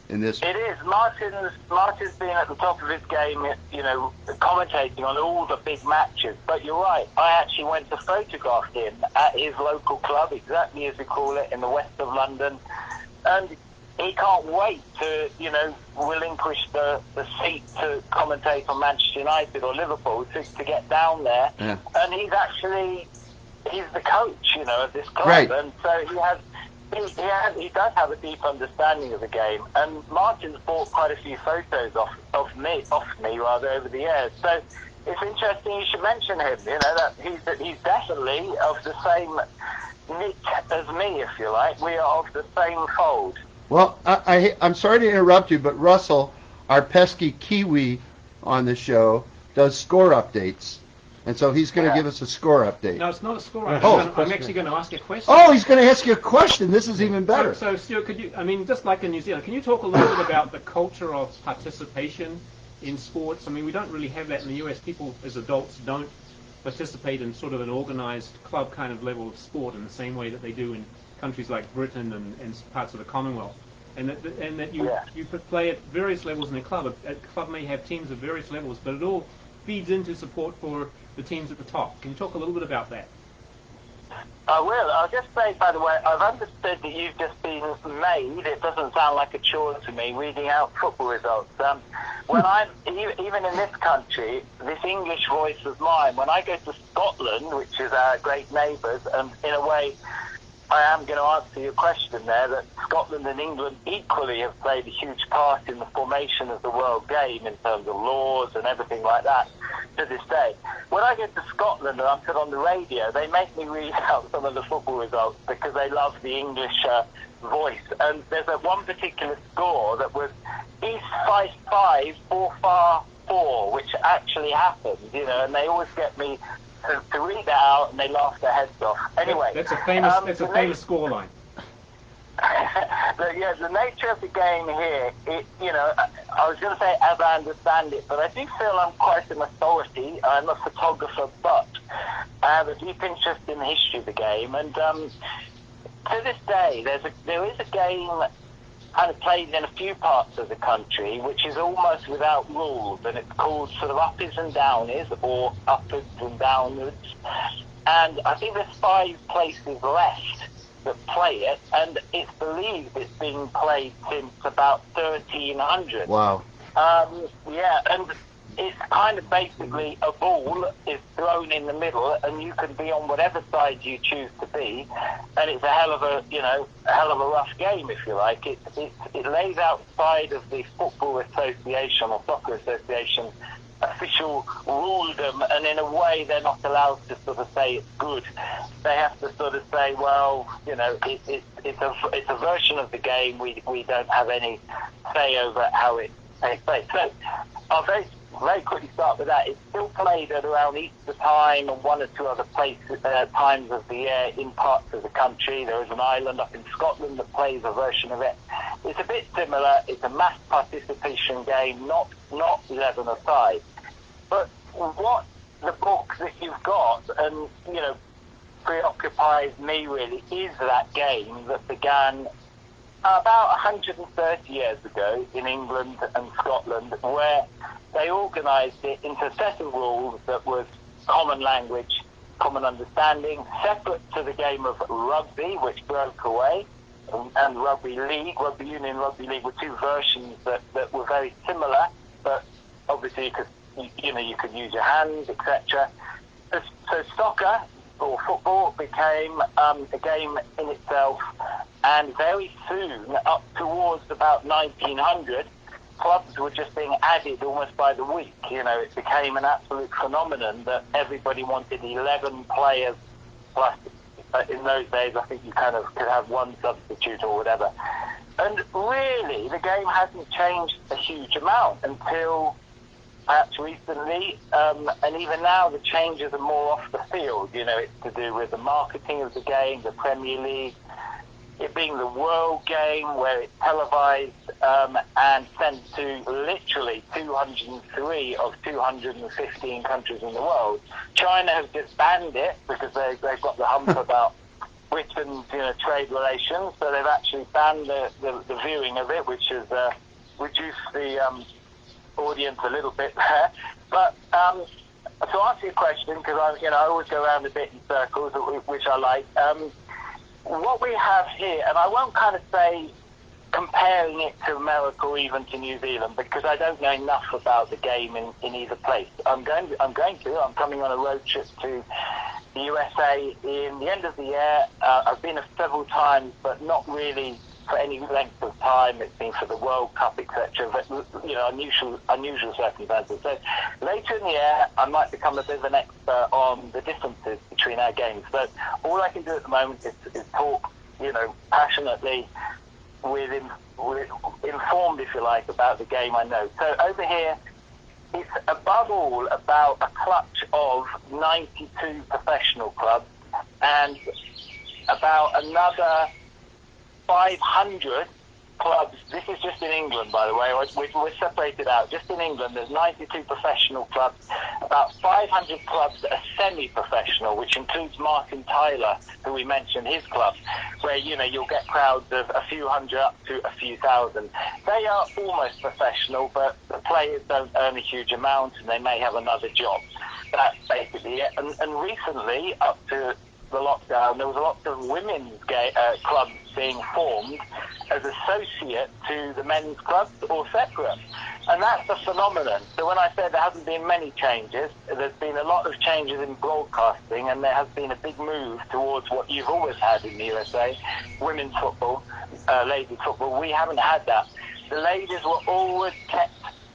In this. It is. Martin's been at the top of his game, commentating on all the big matches. But you're right. I actually went to photograph him at his local club, exactly as we call it, in the west of London. And he can't wait to, relinquish the seat to commentate on Manchester United or Liverpool to get down there. Yeah. And he's the coach, of this club. Right. And so he does have a deep understanding of the game, and Martin's bought quite a few photos off me over the years. So it's interesting you should mention him. That he's definitely of the same nick as me, if you like. We are of the same fold. Well, I'm sorry to interrupt you, but Russell, our pesky Kiwi on the show, does score updates. And so he's going to give us a score update. No, it's not a score. I'm actually going to ask you a question. Oh, he's going to ask you a question. This is even better. So, Stuart, just like in New Zealand, can you talk a little bit about the culture of participation in sports? I mean, we don't really have that in the US. People, as adults, don't participate in sort of an organized club kind of level of sport in the same way that they do in countries like Britain and parts of the Commonwealth. And that you could play at various levels in a club. A club may have teams of various levels, but it all feeds into support for the teams at the top. Can you talk a little bit about that? I will. I'll just say, by the way, I've understood that you've just been made. It doesn't sound like a chore to me reading out football results. When I'm even in this country, this English voice of mine, when I go to Scotland, which is our great neighbours, and in a way, I am going to answer your question there, that Scotland and England equally have played a huge part in the formation of the world game in terms of laws and everything like that to this day. When I get to Scotland and I'm put on the radio, they make me read out some of the football results because they love the English voice. And there's one particular score that was East 5-5, Forfar 4, which actually happened, and they always get me to read that out, and they laugh their heads off. Anyway, that's a famous scoreline. The nature of the game here, I was going to say as I understand it, but I do feel I'm quite an authority. I'm a photographer, but I have a deep interest in the history of the game, and to this day, there is a game kind of played in a few parts of the country, which is almost without rules, and it's called sort of uppies and downies, or upwards and downwards. And I think there's 5 places left that play it, and it's believed it's been played since about 1300. Wow. And it's kind kind of basically a ball is thrown in the middle, and you can be on whatever side you choose to be, and it's a hell of a rough game, if you like. It lays outside of the Football Association or Soccer Association official ruledom, and in a way they're not allowed to sort of say it's good. They have to sort of say, well, it's a version of the game. We don't have any say over how it takes place. So I'll very quickly start with that. It's still played at around Easter time and one or two other places, times of the year in parts of the country. There is an island up in Scotland that plays a version of it. It's a bit similar. It's a mass participation game, not 11-a-side. But what the book that you've got, and preoccupies me really, is that game that began about 130 years ago in England and Scotland, where they organised it into a set of rules that was common language, common understanding, separate to the game of rugby, which broke away, and rugby union, rugby league were two versions that were very similar, but obviously you could use your hands, etc. So soccer or football became a game in itself, and very soon, up towards about 1900, clubs were just being added almost by the week. It became an absolute phenomenon that everybody wanted 11 players plus. In those days, I think you kind of could have one substitute or whatever. And really, the game hasn't changed a huge amount until perhaps recently, and even now the changes are more off the field. It's to do with the marketing of the game, the Premier League, it being the world game where it's televised and sent to literally 203 of 215 countries in the world. China has just banned it because they've got the hump about Britain's trade relations, so they've actually banned the viewing of it, which has reduced the audience a little bit there. But to answer your question, because I always go around a bit in circles, which I like. What we have here, and I won't kind of say comparing it to America or even to New Zealand, because I don't know enough about the game in either place. I'm coming on a road trip to the USA in the end of the year. I've been several times, but not really for any length of time. It's been for the World Cup, etc. But unusual circumstances. So later in the year, I might become a bit of an expert on the differences between our games. So all I can do at the moment is talk, passionately, with informed, if you like, about the game I know. So over here, it's above all about a clutch of 92 professional clubs and about another 500 clubs. This is just in England, by the way. We're separated out. Just in England, there's 92 professional clubs, about 500 clubs that are semi-professional, which includes Martin Tyler, who we mentioned, his club, where, you'll get crowds of a few hundred up to a few thousand. They are almost professional, but the players don't earn a huge amount, and they may have another job. That's basically it. And recently, up to the lockdown, there was a lot of women's clubs being formed as associate to the men's clubs or separate. And that's a phenomenon. So when I said there hasn't been many changes, there's been a lot of changes in broadcasting, and there has been a big move towards what you've always had in the USA, women's football, ladies football. We haven't had that. The ladies were always kept,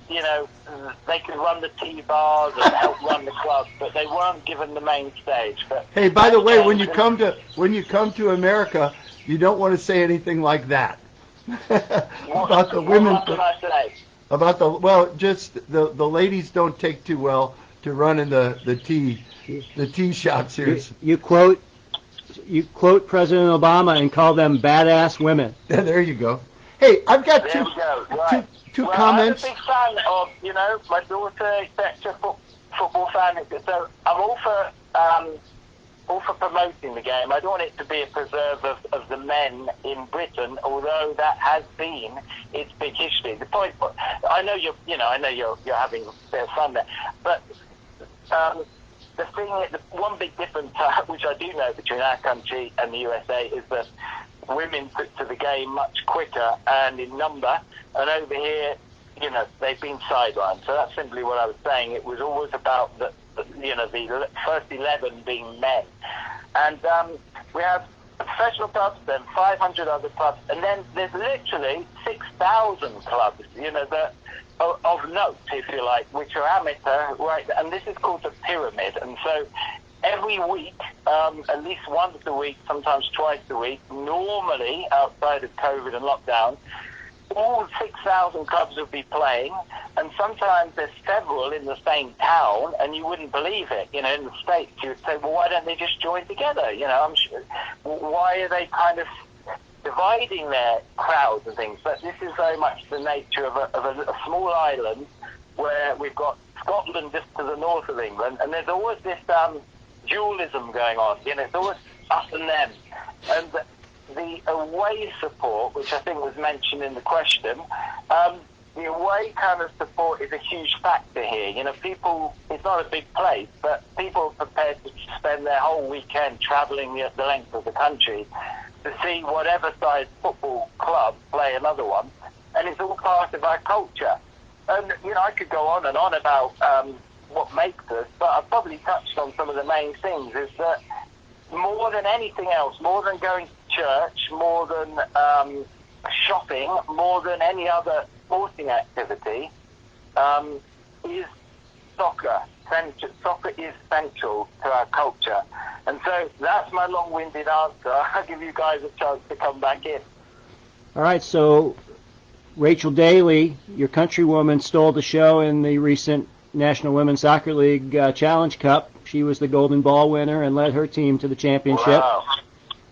they could run the T-bars and help run the club, but they weren't given the main stage. But hey, by the way, when you come to America, you don't want to say anything like that about the women. What can I say? Just the ladies don't take too well to run in the tee shots here. You quote President Obama and call them badass women. There you go. Hey, I've got two comments. I'm a big fan of, my daughter, etc., football fan. So I'm all for promoting the game. I don't want it to be a preserve of the men in Britain, although that has been its big history. The point, I know you're having a bit of fun there, but the one big difference, which I do know between our country and the USA, is that women took to the game much quicker and in number, and over here, they've been sidelined. So that's simply what I was saying. It was always about the first 11 being men. And we have professional clubs, then 500 other clubs, and then there's literally 6,000 clubs, that of note, if you like, which are amateur, right? And this is called the pyramid. And so every week, at least once a week, sometimes twice a week, normally outside of COVID and lockdown, all 6,000 clubs would be playing, and sometimes there's several in the same town, and you wouldn't believe it. In the States, you would say, well, why don't they just join together? I'm sure, why are they kind of dividing their crowds and things? But this is very much the nature of a small island where we've got Scotland just to the north of England, and there's always this dualism going on. It's always us and them. And the away support, which I think was mentioned in the question, the away kind of support is a huge factor here. People, it's not a big place, but people are prepared to spend their whole weekend travelling the length of the country to see whatever size football club play another one, and it's all part of our culture. And, I could go on and on about what makes us, but I've probably touched on some of the main things, is that more than anything else, more than going to church, more than shopping, more than any other sporting activity, is soccer. Soccer is central to our culture. And so that's my long-winded answer. I'll give you guys a chance to come back in. All right, so Rachel Daly, your countrywoman, stole the show in the recent National Women's Soccer League Challenge Cup. She was the golden ball winner and led her team to the championship. Wow.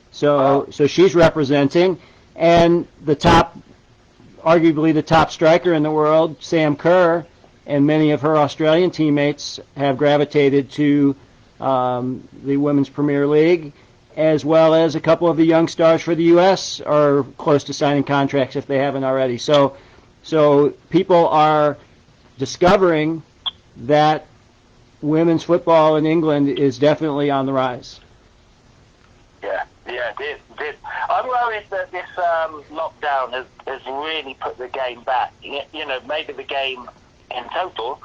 So she's representing. And arguably the top striker in the world, Sam Kerr, and many of her Australian teammates have gravitated to the Women's Premier League, as well as a couple of the young stars for the U.S. are close to signing contracts if they haven't already. So people are discovering that women's football in England is definitely on the rise. Yeah, it did. I'm worried that this lockdown has really put the game back. Maybe the game in total,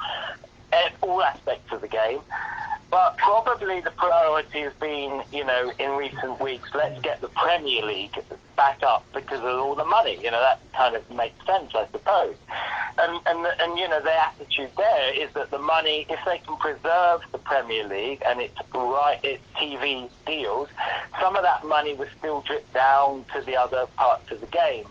all aspects of the game, but probably the priority has been, in recent weeks, let's get the Premier League back up because of all the money. That kind of makes sense, I suppose. And their attitude there is that the money, if they can preserve the Premier League and its TV deals, some of that money will still drip down to the other parts of the game.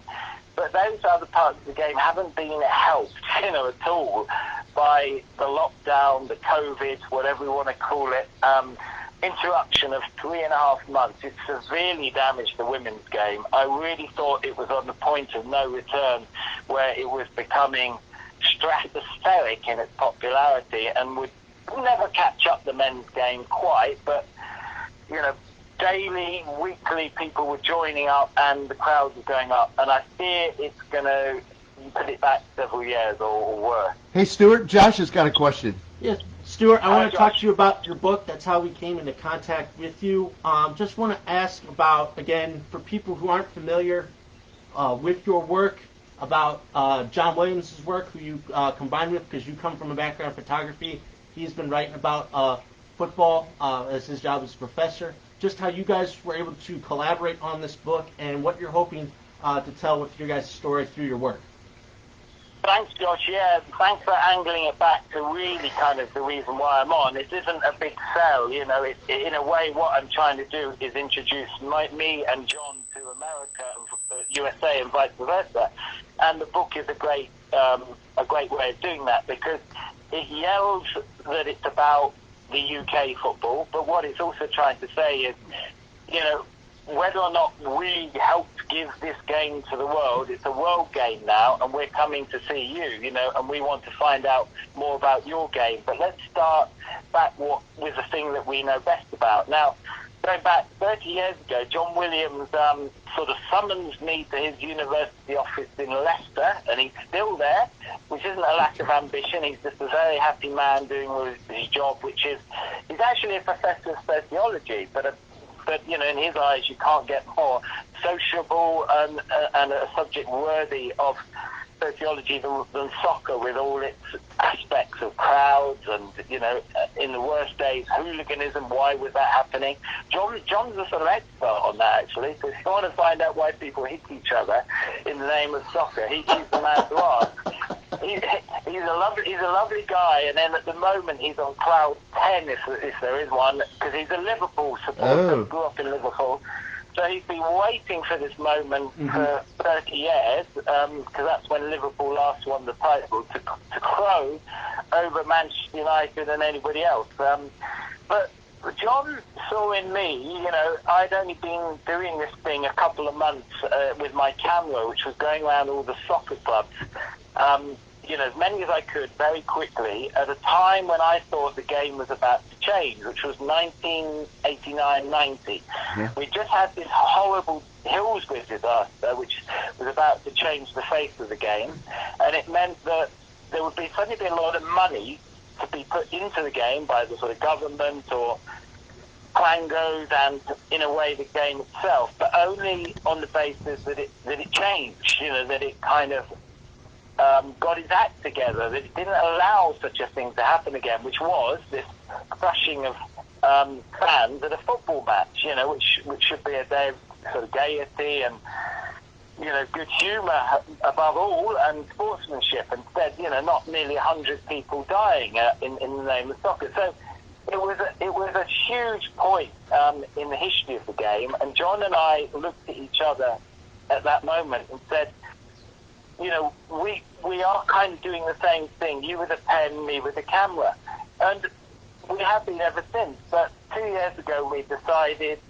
But those other parts of the game haven't been helped, at all by the lockdown, the COVID, whatever we want to call it, interruption of 3.5 months. It severely damaged the women's game. I really thought it was on the point of no return, where it was becoming stratospheric in its popularity and would never catch up the men's game quite, but, daily, weekly, people were joining up and the crowds were going up, and I fear it's going to put it back several years or worse. Hey, Stuart, Josh has got a question. Yes, Stuart, I Hi, want to Josh. talk to you about your book. That's how we came into contact with you. Just want to ask about, again, for people who aren't familiar with your work, about John Williams' work, who you combined with, because you come from a background in photography. He's been writing about football as his job as a professor. Just how you guys were able to collaborate on this book and what you're hoping to tell with your guys' story through your work. Thanks, Josh. Yeah, thanks for angling it back to really kind of the reason why I'm on. This isn't a big sell, It's, in a way, what I'm trying to do is introduce me and John to America, USA, and vice versa. And the book is a great way of doing that, because it yells that it's about the UK football, but what it's also trying to say is, whether or not we helped give this game to the world, it's a world game now, and we're coming to see you, and we want to find out more about your game. But let's start back with the thing that we know best about. Now, going back 30 years ago, John Williams sort of summons me to his university office in Leicester, and he's still there, which isn't a lack of ambition. He's just a very happy man doing his job, which is, he's actually a professor of sociology, but in his eyes, you can't get more sociable and a subject worthy of sociology than soccer, with all its aspects of crowds and, you know, in the worst days, hooliganism. Why was that happening? John's a sort of expert on that, actually. So if you want to find out why people hit each other in the name of soccer, he's the man to ask. He's a lovely guy, and then at the moment he's on cloud 10, if there is one, because he's a Liverpool supporter, grew up in Liverpool. So he's been waiting for this moment for 30 years, because that's when Liverpool last won the title, to crow over Manchester United and anybody else. But John saw in me, you know, I'd only been doing this thing a couple of months with my camera, which was going around all the soccer clubs, you know, as many as I could very quickly, at a time when I thought the game was about to change, which was 1989-90. Yeah. We just had this horrible Hillsborough disaster, which was about to change the face of the game, and it meant that there would suddenly be a lot of money to be put into the game by the sort of government or clangos, and in a way the game itself, but only on the basis that it changed, you know, that it kind of got his act together, that it didn't allow such a thing to happen again, which was this crushing of fans at a football match, you know, which should be a day of sort of gaiety and, you know, good humour above all, and sportsmanship. Instead, you know, not nearly 100 people dying in the name of soccer. So it was a huge point in the history of the game, and John and I looked at each other at that moment and said, you know, we are kind of doing the same thing, you with a pen, me with a camera. And we have been ever since. But 2 years ago we decided,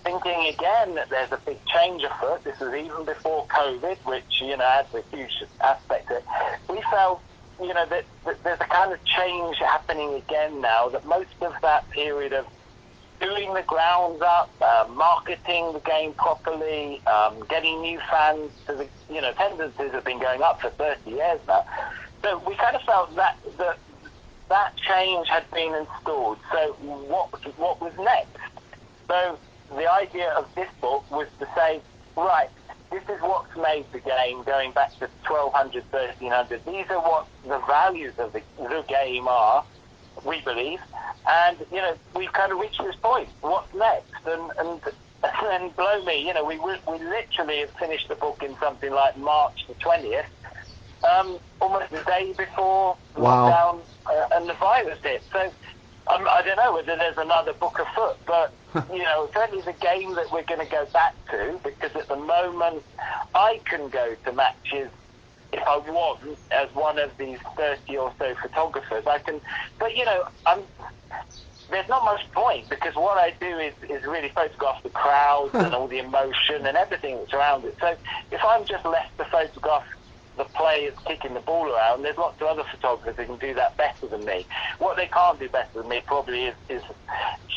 thinking again that there's a big change afoot, this was even before COVID, which, you know, adds a huge aspect to it. We felt, you know, that there's a kind of change happening again now, that most of that period of doing the grounds up, marketing the game properly, getting new fans to the, you know, attendances have been going up for 30 years now. So we kind of felt that change had been installed. So what was next? So the idea of this book was to say, right, this is what's made the game going back to 1200, 1300. These are what the values of the game are, we believe. And, you know, we've kind of reached this point. What's next? And blow me, you know, we literally have finished the book in something like March the 20th, almost the day before lockdown and the virus hit. So I don't know whether there's another book afoot, but, you know, certainly the game that we're going to go back to, because at the moment I can go to matches if I want, as one of these 30 or so photographers. I can, but, you know, there's not much point, because what I do is really photograph the crowds and all the emotion and everything that's around it. So if I'm just left to photograph the players kicking the ball around, there's lots of other photographers who can do that better than me. What they can't do better than me probably is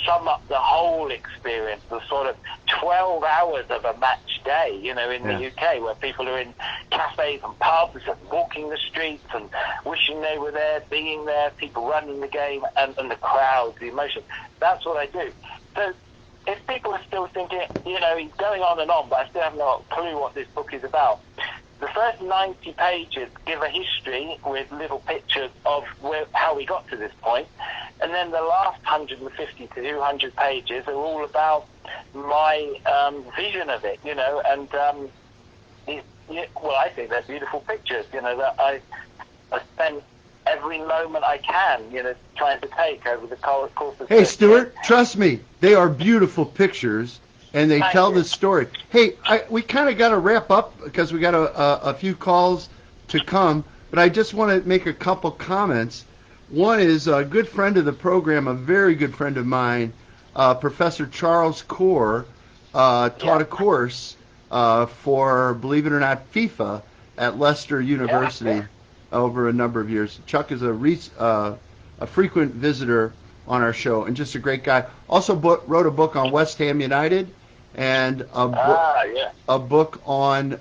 sum up the whole experience, the sort of 12 hours of a match day, you know, in the UK, where people are in cafes and pubs and walking the streets and wishing they were there, being there, people running the game, and the crowd, the emotion. That's what I do. So if people are still thinking, you know, he's going on and on, but I still have no clue what this book is about, the first 90 pages give a history with little pictures of how we got to this point, and then the last 150 to 200 pages are all about my vision of it, you know, and well, I think they're beautiful pictures, you know, that I spent every moment I can, you know, trying to take over the course of... Hey, Stuart, trust me, they are beautiful pictures. And they tell the story. Hey, we kind of got to wrap up because we got a few calls to come, but I just want to make a couple comments. One is a good friend of the program, a very good friend of mine, Professor Charles Core, taught a course for, believe it or not, FIFA at Leicester University over a number of years. Chuck is a frequent visitor on our show and just a great guy. Also wrote a book on West Ham United and a book on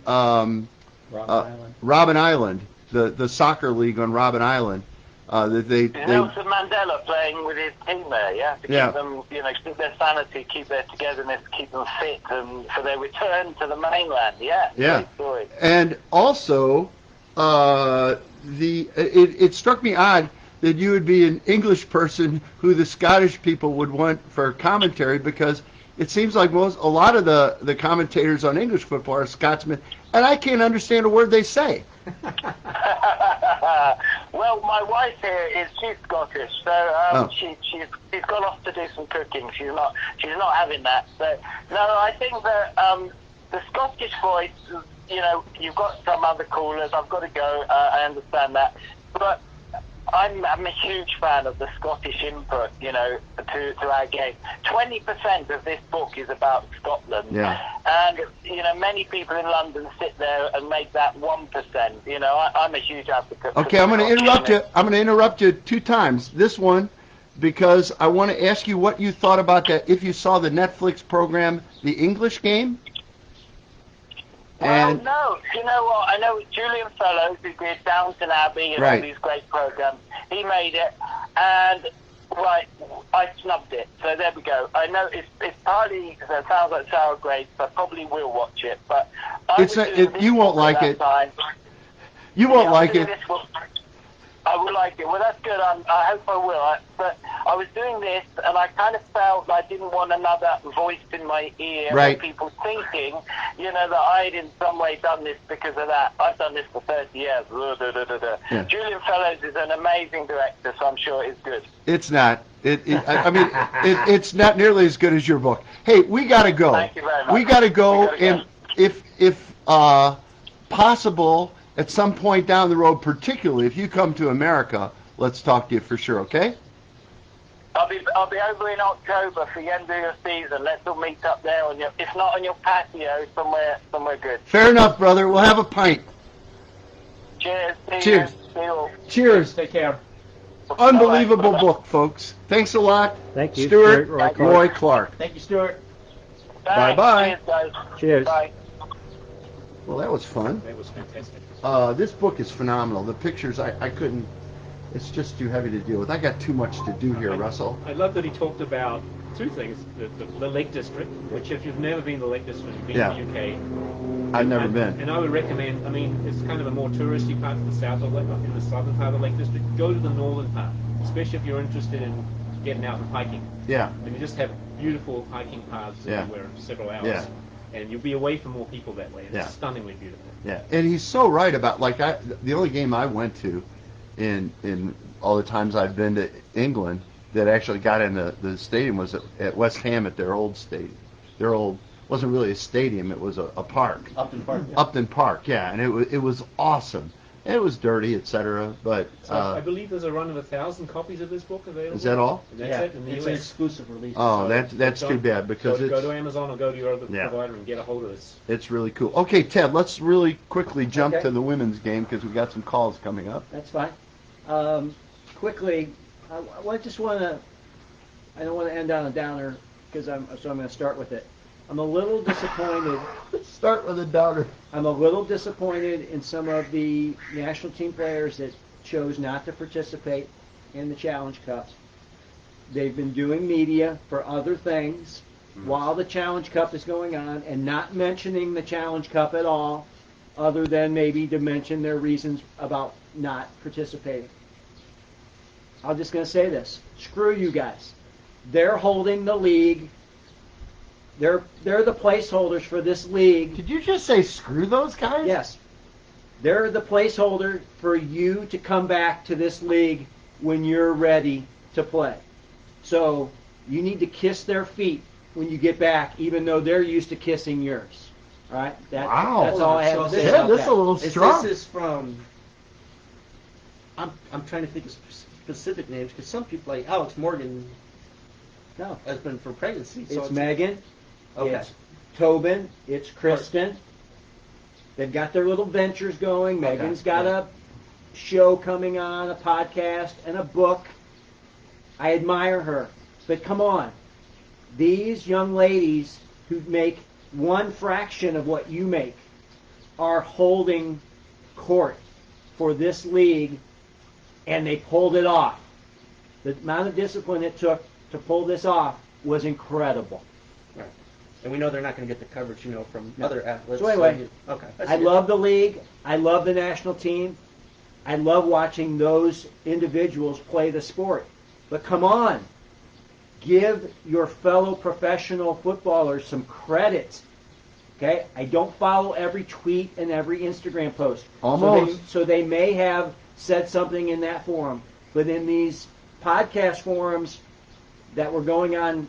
Robben Island, the soccer league on Robben Island. That they Nelson Mandela playing with his team there, yeah, to Yeah. keep them, keep their sanity, keep their togetherness, keep them fit, and for their return to the mainland. Yeah, Yeah. great story. And also, it struck me odd that you would be an English person who the Scottish people would want for commentary, because it seems like a lot of the commentators on English football are Scotsmen, and I can't understand a word they say. Well, my wife here she's Scottish, so she's gone off to do some cooking. She's not having that. So no, I think that the Scottish voice, you've got some other callers. I've got to go. I understand that, but I'm a huge fan of the Scottish input, to our game. 20% of this book is about Scotland. Yeah. And, many people in London sit there and make that 1%. I'm a huge advocate. Okay, I'm going to interrupt you. I'm going to interrupt you 2 times. This one, because I want to ask you what you thought about that, if you saw the Netflix program, The English Game. Well, no. You know what? I know Julian Fellows, who did Downton Abbey and all these great programs, he made it, and I snubbed it. So there we go. I know it's partly, it sounds like sour grapes. I probably will watch it, but you won't like it. You won't like it. I will like it. Well, that's good. I hope I will. But I was doing this, and I kind of felt I didn't want another voice in my ear, or people thinking, that I had in some way done this because of that. I've done this for 30 years. Yeah. Julian Fellows is an amazing director, so I'm sure it's good. It's not. It's not nearly as good as your book. Hey, we got to go. Thank you very much. We got to go, and if possible, at some point down the road, particularly if you come to America, let's talk to you for sure, okay? I'll be over in October for the end of your season. Let's all meet up there if not on your patio, somewhere good. Fair enough, brother. We'll have a pint. Cheers. Cheers. See you all. Cheers. Take care. Unbelievable book, folks. Thanks a lot. Thank you, Stuart Roy Roy Clarke. Thank you, Stuart. Bye-bye. Cheers, guys. Cheers. Bye. Well, that was fun. That was fantastic. This book is phenomenal. The pictures, I couldn't, it's just too heavy to deal with. I got too much to do here, Russell. I love that he talked about 2 things. The Lake District, which if you've never been to the Lake District, you've been to the UK. I've never been. And I would recommend, it's kind of a more touristy part of the south of in the southern part of the Lake District. Go to the northern part, especially if you're interested in getting out and hiking. Yeah. And you just have beautiful hiking paths everywhere, several hours. Yeah. And you'll be away from more people that way. It's stunningly beautiful. Yeah, and he's so right about, the only game I went to in all the times I've been to England that actually got in the stadium was at West Ham at their old stadium. Their old, wasn't really a stadium, it was a park. Upton Park. Yeah. Upton Park, yeah, and it was awesome. And it was dirty, etc. But so I believe there's a run of 1,000 copies of this book available. Is that all? And that's it in the it's US. an exclusive release. Oh, that's too bad, because go to Amazon or go to your other provider and get a hold of this. It's really cool. Okay, Ted, let's really quickly jump to the women's game because we've got some calls coming up. That's fine. Quickly, I don't want to end on a downer, so I'm going to start with it. I'm a little disappointed. Start with a downer. I'm a little disappointed in some of the national team players that chose not to participate in the Challenge Cup. They've been doing media for other things while the Challenge Cup is going on and not mentioning the Challenge Cup at all, other than maybe to mention their reasons about not participating. I'm just going to say this. Screw you guys. They're holding the league. They're the placeholders for this league. Did you just say screw those guys? Yes. They're the placeholder for you to come back to this league when you're ready to play. So you need to kiss their feet when you get back, even though they're used to kissing yours. All right? Wow. That's all I have to say Yeah, about this that. is a little strong. This is from. I'm trying to think of specific names because some people like Alex Morgan. No. Has been for pregnancy. So It's Megan. Okay. It's Tobin. It's Kristen. They've got their little ventures going. Megan's got a show coming on, a podcast, and a book. I admire her. But come on. These young ladies who make one fraction of what you make are holding court for this league and they pulled it off. The amount of discipline it took to pull this off was incredible. Right. And we know they're not going to get the coverage, from other athletes. So anyway, okay. I love the league. I love the national team. I love watching those individuals play the sport. But come on, give your fellow professional footballers some credit. Okay? I don't follow every tweet and every Instagram post. Almost. So they may have said something in that forum. But in these podcast forums that were going on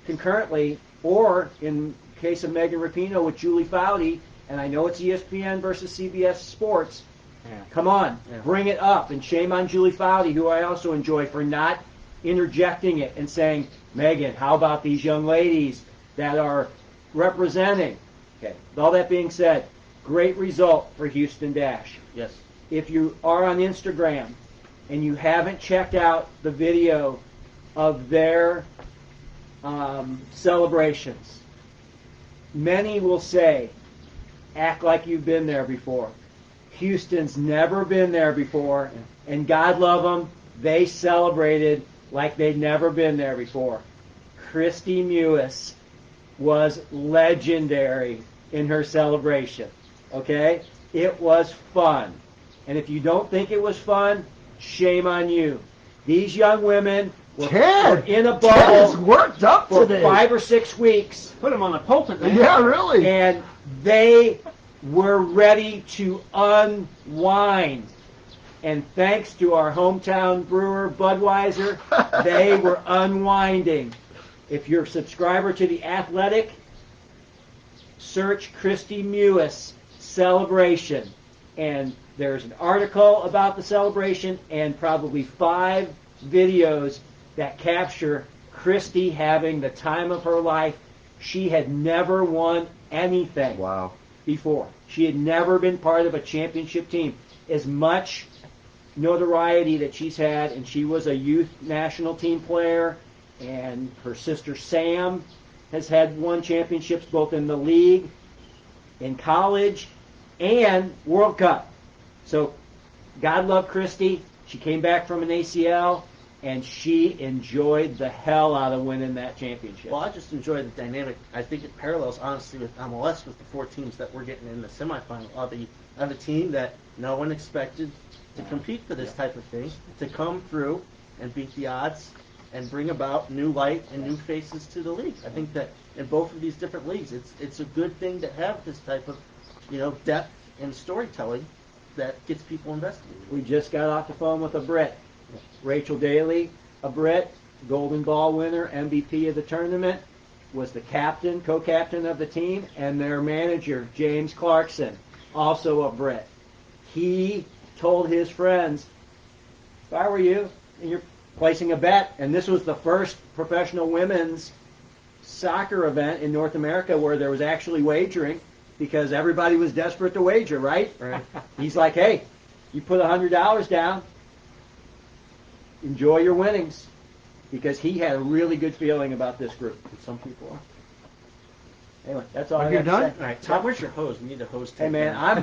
concurrently, or in case of Megan Rapinoe with Julie Foudy, and I know it's ESPN versus CBS Sports, come on, bring it up. And shame on Julie Foudy, who I also enjoy, for not interjecting it and saying, Megan, how about these young ladies that are representing? Okay. With all that being said, great result for Houston Dash. Yes. If you are on Instagram and you haven't checked out the video of their celebrations, many will say, act like you've been there before. Houston's never been there before, and God love them, they celebrated like they'd never been there before. Christy Mewis was legendary in her celebration. Okay? It was fun. And if you don't think it was fun, shame on you. These young women were in a bubble worked up for today. 5 or 6 weeks. Put them on the pulpit, man. Yeah, really. And they were ready to unwind. And thanks to our hometown brewer, Budweiser, they were unwinding. If you're a subscriber to The Athletic, search Christy Mewis celebration. And there's an article about the celebration and probably 5 videos that capture Christy having the time of her life. She had never won anything before. She had never been part of a championship team. As much notoriety that she's had, and she was a youth national team player, and her sister Sam has won championships both in the league, in college, and World Cup. So God love Christy. She came back from an ACL, and she enjoyed the hell out of winning that championship. Well, I just enjoy the dynamic. I think it parallels, honestly, with MLS, with the 4 teams that we're getting in the semifinal. Of a team that no one expected to compete for this type of thing, to come through and beat the odds and bring about new light and new faces to the league. I think that in both of these different leagues, it's a good thing to have this type of, depth and storytelling that gets people invested. We just got off the phone with a Brit. Rachel Daly, a Brit, Golden Ball winner, MVP of the tournament, was the captain, co-captain of the team, and their manager, James Clarkson, also a Brit. He told his friends, if I were you, and you're placing a bet, and this was the first professional women's soccer event in North America where there was actually wagering, because everybody was desperate to wager, right? Right. He's like, hey, you put $100 down, enjoy your winnings, because he had a really good feeling about this group. And some people are. Anyway, that's all I got to done? say. All right, Tom, where's your hose? We need a hose. Hey, man, I'm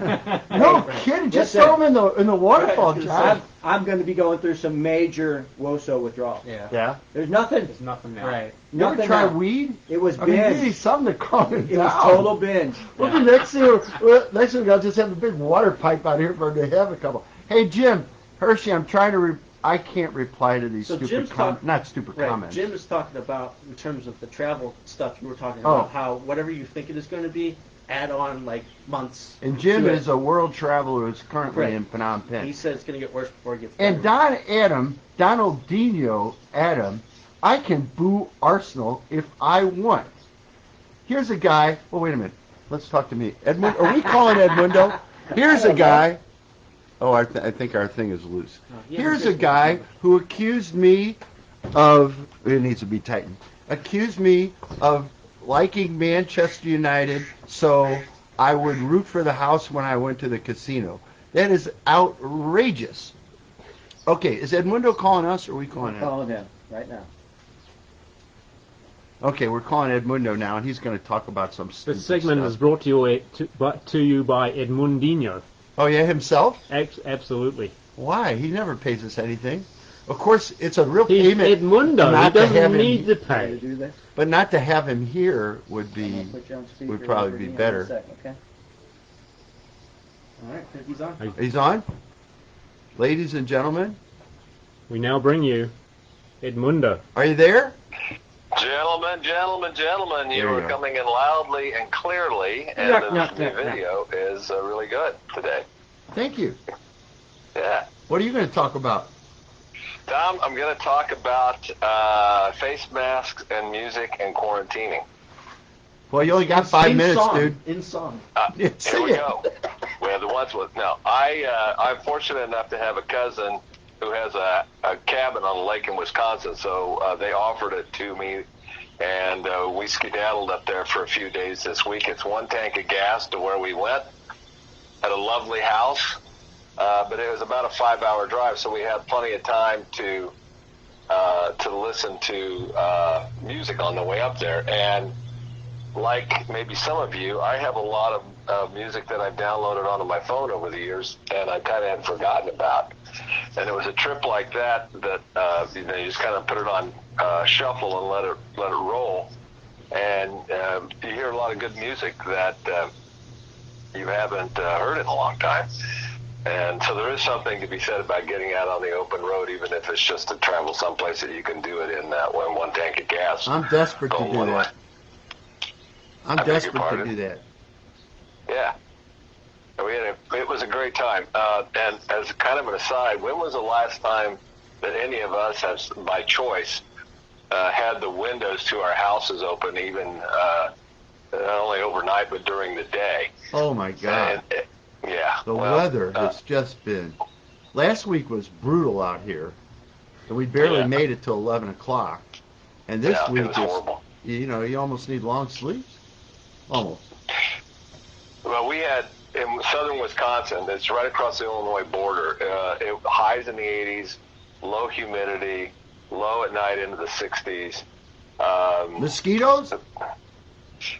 No kidding. Just throw them in the waterfall, John. I'm going to be going through some major WOSO withdrawal. Yeah. There's nothing. There's nothing now. Right. You ever Nothing try now. weed? It was I mean, binge. you need something to calm it It was down. total binge. Well, the next thing I'll just have a big water pipe out here for them to have a couple. Hey, Jim, Hershey, I'm trying to I can't reply to these So stupid Jim's not stupid Right. comments. Jim is talking about, in terms of the travel stuff you were talking about, Oh. how whatever you think it is going to be, add on like months. And Jim to it. is a world traveler who's currently Right. in Phnom Penh. He said it's going to get worse before it gets And better. Donaldinho Adam, I can boo Arsenal if I want. Here's a guy. Well, wait a minute. Let's talk to me. Edmund, are we calling Edmundo? Here's a guy. Oh, I think our thing is loose. Here's a guy who accused me of. It needs to be tightened. Accused me of liking Manchester United, so I would root for the house when I went to the casino. That is outrageous. Okay, is Edmundo calling us, or are we calling him? Calling him right now. Okay, we're calling Edmundo now, and he's going to talk about some stupid This segment stuff. is brought to you by Edmundinho. Oh, yeah, himself? Absolutely. Why? He never pays us anything. Of course, it's a real He's payment. Edmundo. He not to have doesn't him- need to Can pay. you do this? But not to have him here would I'm be gonna put you on speaker would probably over be here in better. a sec, okay? All right, he's on. He's on. Ladies and gentlemen, We now bring you Edmundo. are you there? Gentlemen, you There are you go. coming in loudly and clearly, and Yuck, the yuck, yuck, video is really good today. Thank you. Yeah. What are you going to talk about? Tom, I'm going to talk about face masks and music and quarantining. Well, you only got 5 In minutes, song. dude. In song. Yeah, Here sing we it. go. Well, the ones with no. I'm fortunate enough to have a cousin who has a cabin on a lake in Wisconsin, so they offered it to me, and we skedaddled up there for a few days this week. It's 1 tank of gas to where we went. Had a lovely house, but it was about a 5-hour drive, so we had plenty of time to listen to music on the way up there. And like maybe some of you, I have a lot of music that I've downloaded onto my phone over the years, and I kind of had forgotten about. And it was a trip like that you just kind of put it on shuffle and let it roll, and you hear a lot of good music that you haven't heard in a long time. And so there is something to be said about getting out on the open road, even if it's just to travel someplace that you can do it in 1 tank of gas. I'm desperate to Going do one way. that. I'm I beg your desperate to pardon? do that. Yeah. It was a great time. And as kind of an aside, when was the last time that any of us has, by choice, had the windows to our houses open, even not only overnight, but during the day? Oh, my God. Yeah. The well, weather has just been... Last week was brutal out here, and we barely Yeah. made it till 11 o'clock. And this yeah, week it was is, horrible. you almost need long sleeves. Almost. Well, we had in southern Wisconsin, it's right across the Illinois border, highs in the 80s, low humidity, low at night into the 60s. Mosquitoes?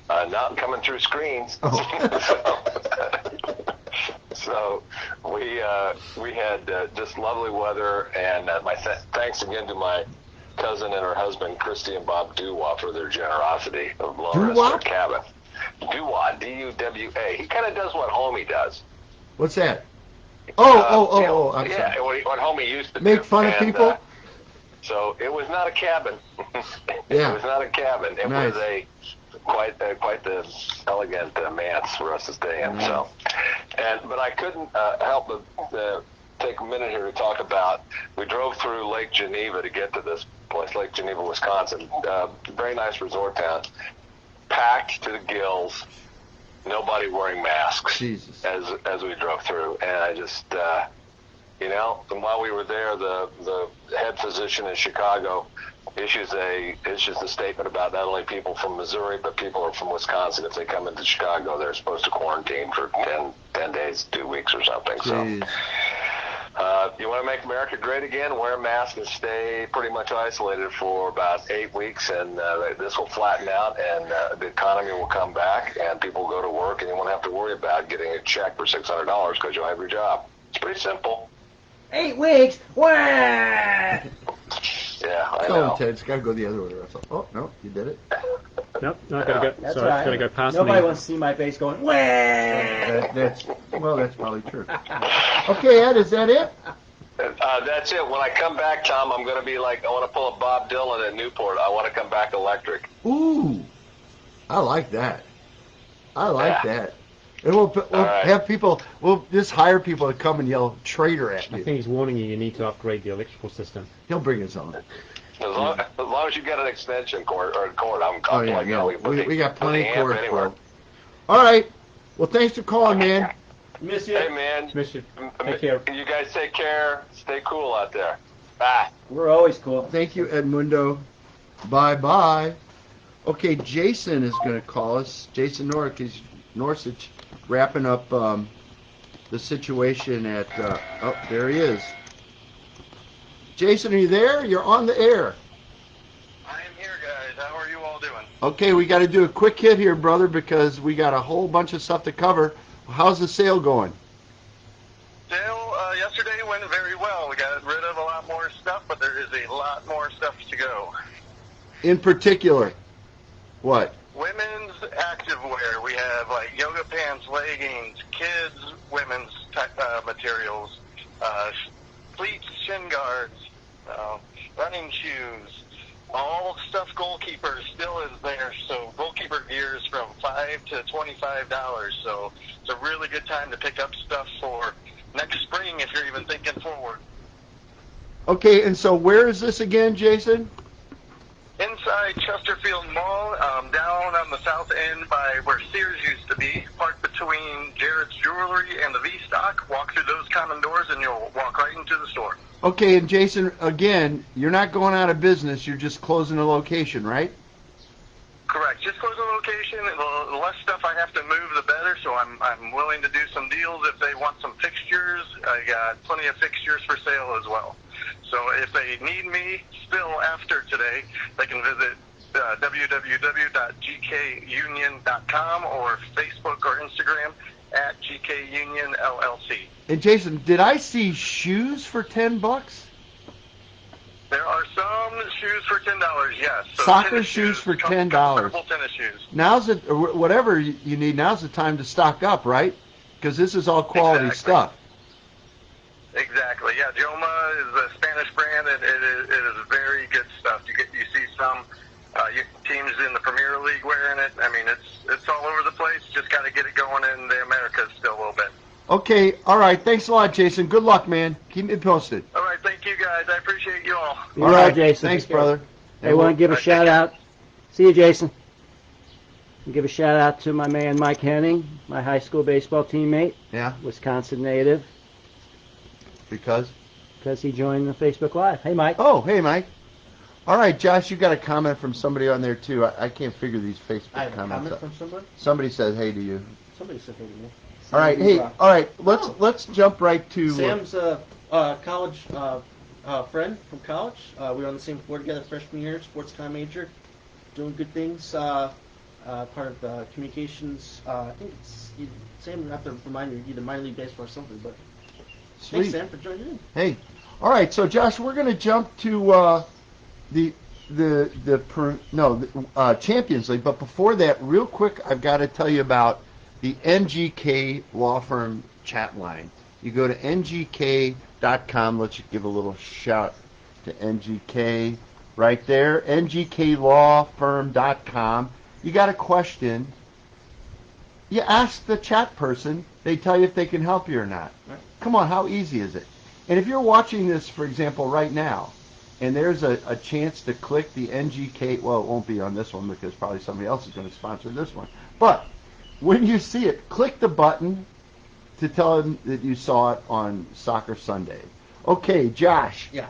Not coming through screens. So we had just lovely weather, and my thanks again to my cousin and her husband, Christy and Bob Duwa, for their generosity of loaning us their cabin. Duwa, D-U-W-A. He kind of does what Homie does. What's that? I'm Yeah, sorry. what Homie used to do. Make fun of And, people? So it was not a cabin. Yeah. It was not a cabin. It Nice. was quite the elegant manse for us to stay in. Nice. So, but I couldn't help but take a minute here to talk about. We drove through Lake Geneva to get to this place, Lake Geneva, Wisconsin. Very nice resort town, packed to the gills. Nobody wearing masks. Jesus. As we drove through, and I just. And while we were there, the head physician in Chicago issues a statement about not only people from Missouri, but people from Wisconsin. If they come into Chicago, they're supposed to quarantine for 10 days, 2 weeks or something. Jeez. So you want to make America great again? Wear a mask and stay pretty much isolated for about 8 weeks, and this will flatten out, and the economy will come back, and people will go to work, and you won't have to worry about getting a check for $600 because you'll have your job. It's pretty simple. 8 weeks? Wah! Yeah, I Tell him, know. Ted, it's got to go the other way. Oh, no, you did it. Nope, not gonna go. That's Sorry, right. gotta go past Nobody me. wants to see my face going, wah! That's probably true. Okay, Ed, is that it? That's it. When I come back, Tom, I'm going to be like, I want to pull a Bob Dylan at Newport. I want to come back electric. Ooh, I like that. Yeah. that. And we'll right. have people, we'll just hire people to come and yell traitor at I you. think he's warning you. You need to upgrade the electrical system. He'll bring his own. As long as you get an extension cord, I'm Oh, plug yeah, in. no, we got put plenty the of amp cords anywhere. for. All right. Well, thanks for calling, man. Miss you. Hey, man. Miss you. Take care. You guys take care. Stay cool out there. Bye. We're always cool. Thank you, Edmundo. Bye-bye. Okay, Jason is going to call us. Jason Norsich, wrapping up the situation at, there he is. Jason, are you there? You're on the air. I am here, guys. How are you all doing? Okay, we got to do a quick hit here, brother, because we got a whole bunch of stuff to cover. How's the sale going? Sale yesterday went very lot more stuff to go. In particular, what? Women's activewear. We have like yoga pants, leggings, kids, women's materials, cleats, shin guards, running shoes. All stuff goalkeepers still is there. So goalkeeper gear is from $5 to $25. So it's a really good time to pick up stuff for next spring if you're even thinking forward. Okay, and so where is this again, Jason? Inside Chesterfield Mall, down on the south end by where Sears used to be, parked between Jared's Jewelry and the V-Stock. Walk through those common doors and you'll walk right into the store. Okay, and Jason, again, you're not going out of business. You're just closing a location, right? Correct. Just close the location. The less stuff I have to move, the better. So I'm willing to do some deals if they want some fixtures. I got plenty of fixtures for sale as well. So if they need me still after today, they can visit www.gkunion.com or Facebook or Instagram at GKUnion LLC. And Jason, did I see shoes for $10? There are some shoes for $10, yes. So Soccer tennis shoes for $10. Comfortable tennis shoes. Now's it, whatever you need. Now's the time to stock up, right? Because this is all quality stuff. Exactly. Yeah, Joma is a Spanish brand, and it is very good stuff. You see some teams in the Premier League wearing it. I mean, it's all over the place. Just got to get it going in the Americas still a little bit. Okay. All right. Thanks a lot, Jason. Good luck, man. Keep me posted. All right. Thank you, guys. I appreciate you all. All right, Jason. Thanks, brother. I want to give a shout out. See you, Jason. Give a shout out to my man Mike Henning, my high school baseball teammate. Yeah. Wisconsin native. Because he joined the Facebook Live. Hey, Mike. Oh, hey, Mike. All right, Josh, you got a comment from somebody on there, too. I can't figure these Facebook I have a comments comment out. from somebody? Somebody said hey to you. Somebody said hey to me. All right, hey, all right, let's jump right to... Sam's a college friend from college. We were on the same floor together freshman year, sports con major, doing good things. Part of the communications, I think Sam, you have to remind me, either minor league baseball or something, but Sweet. thanks, Sam, for joining in. Hey, all right, so Josh, we're going to jump to the Champions League, but before that, real quick, I've got to tell you about the NGK Law Firm chat line. You go to ngk.com. Let's give a little shout to NGK right there, ngklawfirm.com. You got a question, you ask the chat person, they tell you if they can help you or not. Right. Come on, how easy is it? And if you're watching this, for example, right now, and there's a chance to click the NGK, well, it won't be on this one because probably somebody else is going to sponsor this one, but when you see it, click the button to tell them that you saw it on Soccer Sunday. Okay, Josh. Yeah.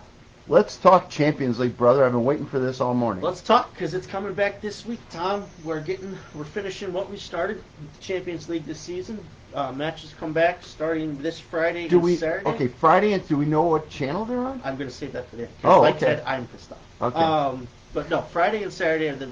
Let's talk Champions League, brother. I've been waiting for this all morning. Let's talk, because it's coming back this week, Tom. We're finishing what we started with the Champions League this season. Matches come back starting this Friday and Saturday. Okay, Friday, and do we know what channel they're on? I'm going to save that for the end. Oh, like okay. Ted, I'm pissed off. Okay. But no, Friday and Saturday are the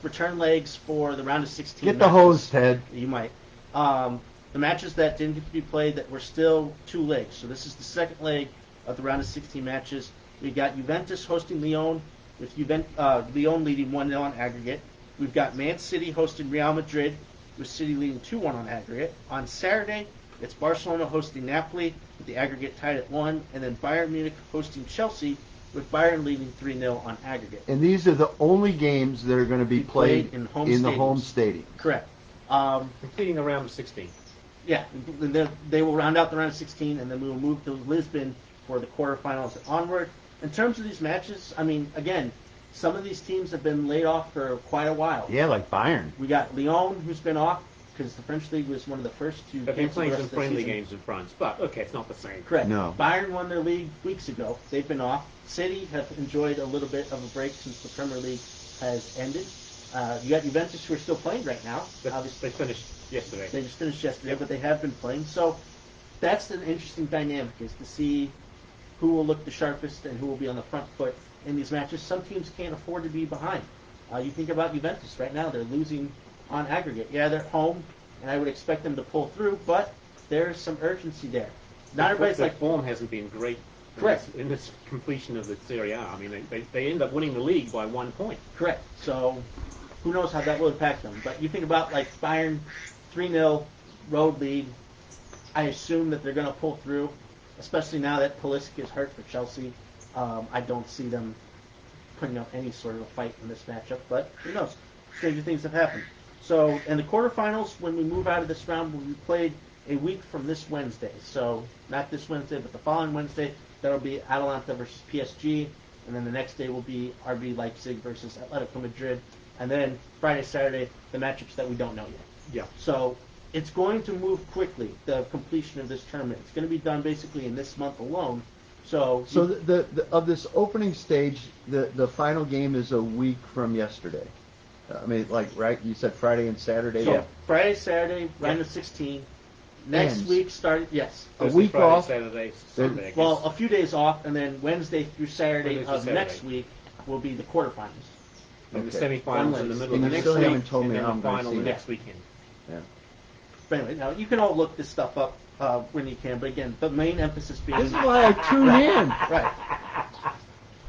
return legs for the round of 16 Get the matches. hose, Ted. You might. The matches that didn't get to be played that were still 2 legs. So this is the second leg of the round of 16 matches. We got Juventus hosting Lyon, with Lyon leading 1-0 on aggregate. We've got Man City hosting Real Madrid, with City leading 2-1 on aggregate. On Saturday, it's Barcelona hosting Napoli, with the aggregate tied at 1, and then Bayern Munich hosting Chelsea, with Bayern leading 3-0 on aggregate. And these are the only games that are going to be played in the home stadium. Correct. Completing the round of 16. Yeah, they will round out the round of 16, and then we will move to Lisbon for the quarterfinals and onward. In terms of these matches, I mean, again, some of these teams have been laid off for quite a while. Yeah, like Bayern. We got Lyon, who's been off because the French league was one of the first to They've been cancel the playing rest some of the friendly season. games in France, but okay, it's not the same. Correct. No. Bayern won their league weeks ago. They've been off. City have enjoyed a little bit of a break since the Premier League has ended. You got Juventus, who are still playing right now. Obviously, They finished yesterday. They just finished yesterday, but they have been playing. So that's an interesting dynamic, is to see who will look the sharpest and who will be on the front foot in these matches. Some teams can't afford to be behind. You think about Juventus right now; they're losing on aggregate. Yeah, they're home, and I would expect them to pull through, but there's some urgency there. Not everybody's The like, form hasn't been great Correct. In this completion of the Serie A. I mean, they end up winning the league by 1 point. Correct. So who knows how that will impact them. But you think about like Bayern 3-0 road lead. I assume that they're going to pull through, especially now that Pulisic is hurt for Chelsea. I don't see them putting up any sort of a fight in this matchup, but who knows? Stranger things have happened. So in the quarterfinals, when we move out of this round, will be played a week from this Wednesday. So not this Wednesday, but the following Wednesday. That'll be Atalanta versus PSG, and then the next day will be RB Leipzig versus Atletico Madrid, and then Friday, Saturday, the matchups that we don't know yet. Yeah. So it's going to move quickly, the completion of this tournament. It's going to be done basically in this month alone. So the of this opening stage, the final game is a week from yesterday. I mean, like, right? You said Friday and Saturday. So Friday, Saturday, round of 16. Next Ends. week started, yes. A week Friday, off. Saturday, Sunday. I guess. Well, a few days off, and then Wednesday through Saturday Wednesday of through next Saturday. week will be the quarterfinals. And the Okay. semifinals in the middle And of you the still next haven't week, told me and how then I'm the gonna final see the that. next weekend. Yeah. But anyway, now you can all look this stuff up when you can, but again, the main emphasis being This is why I tune in. right.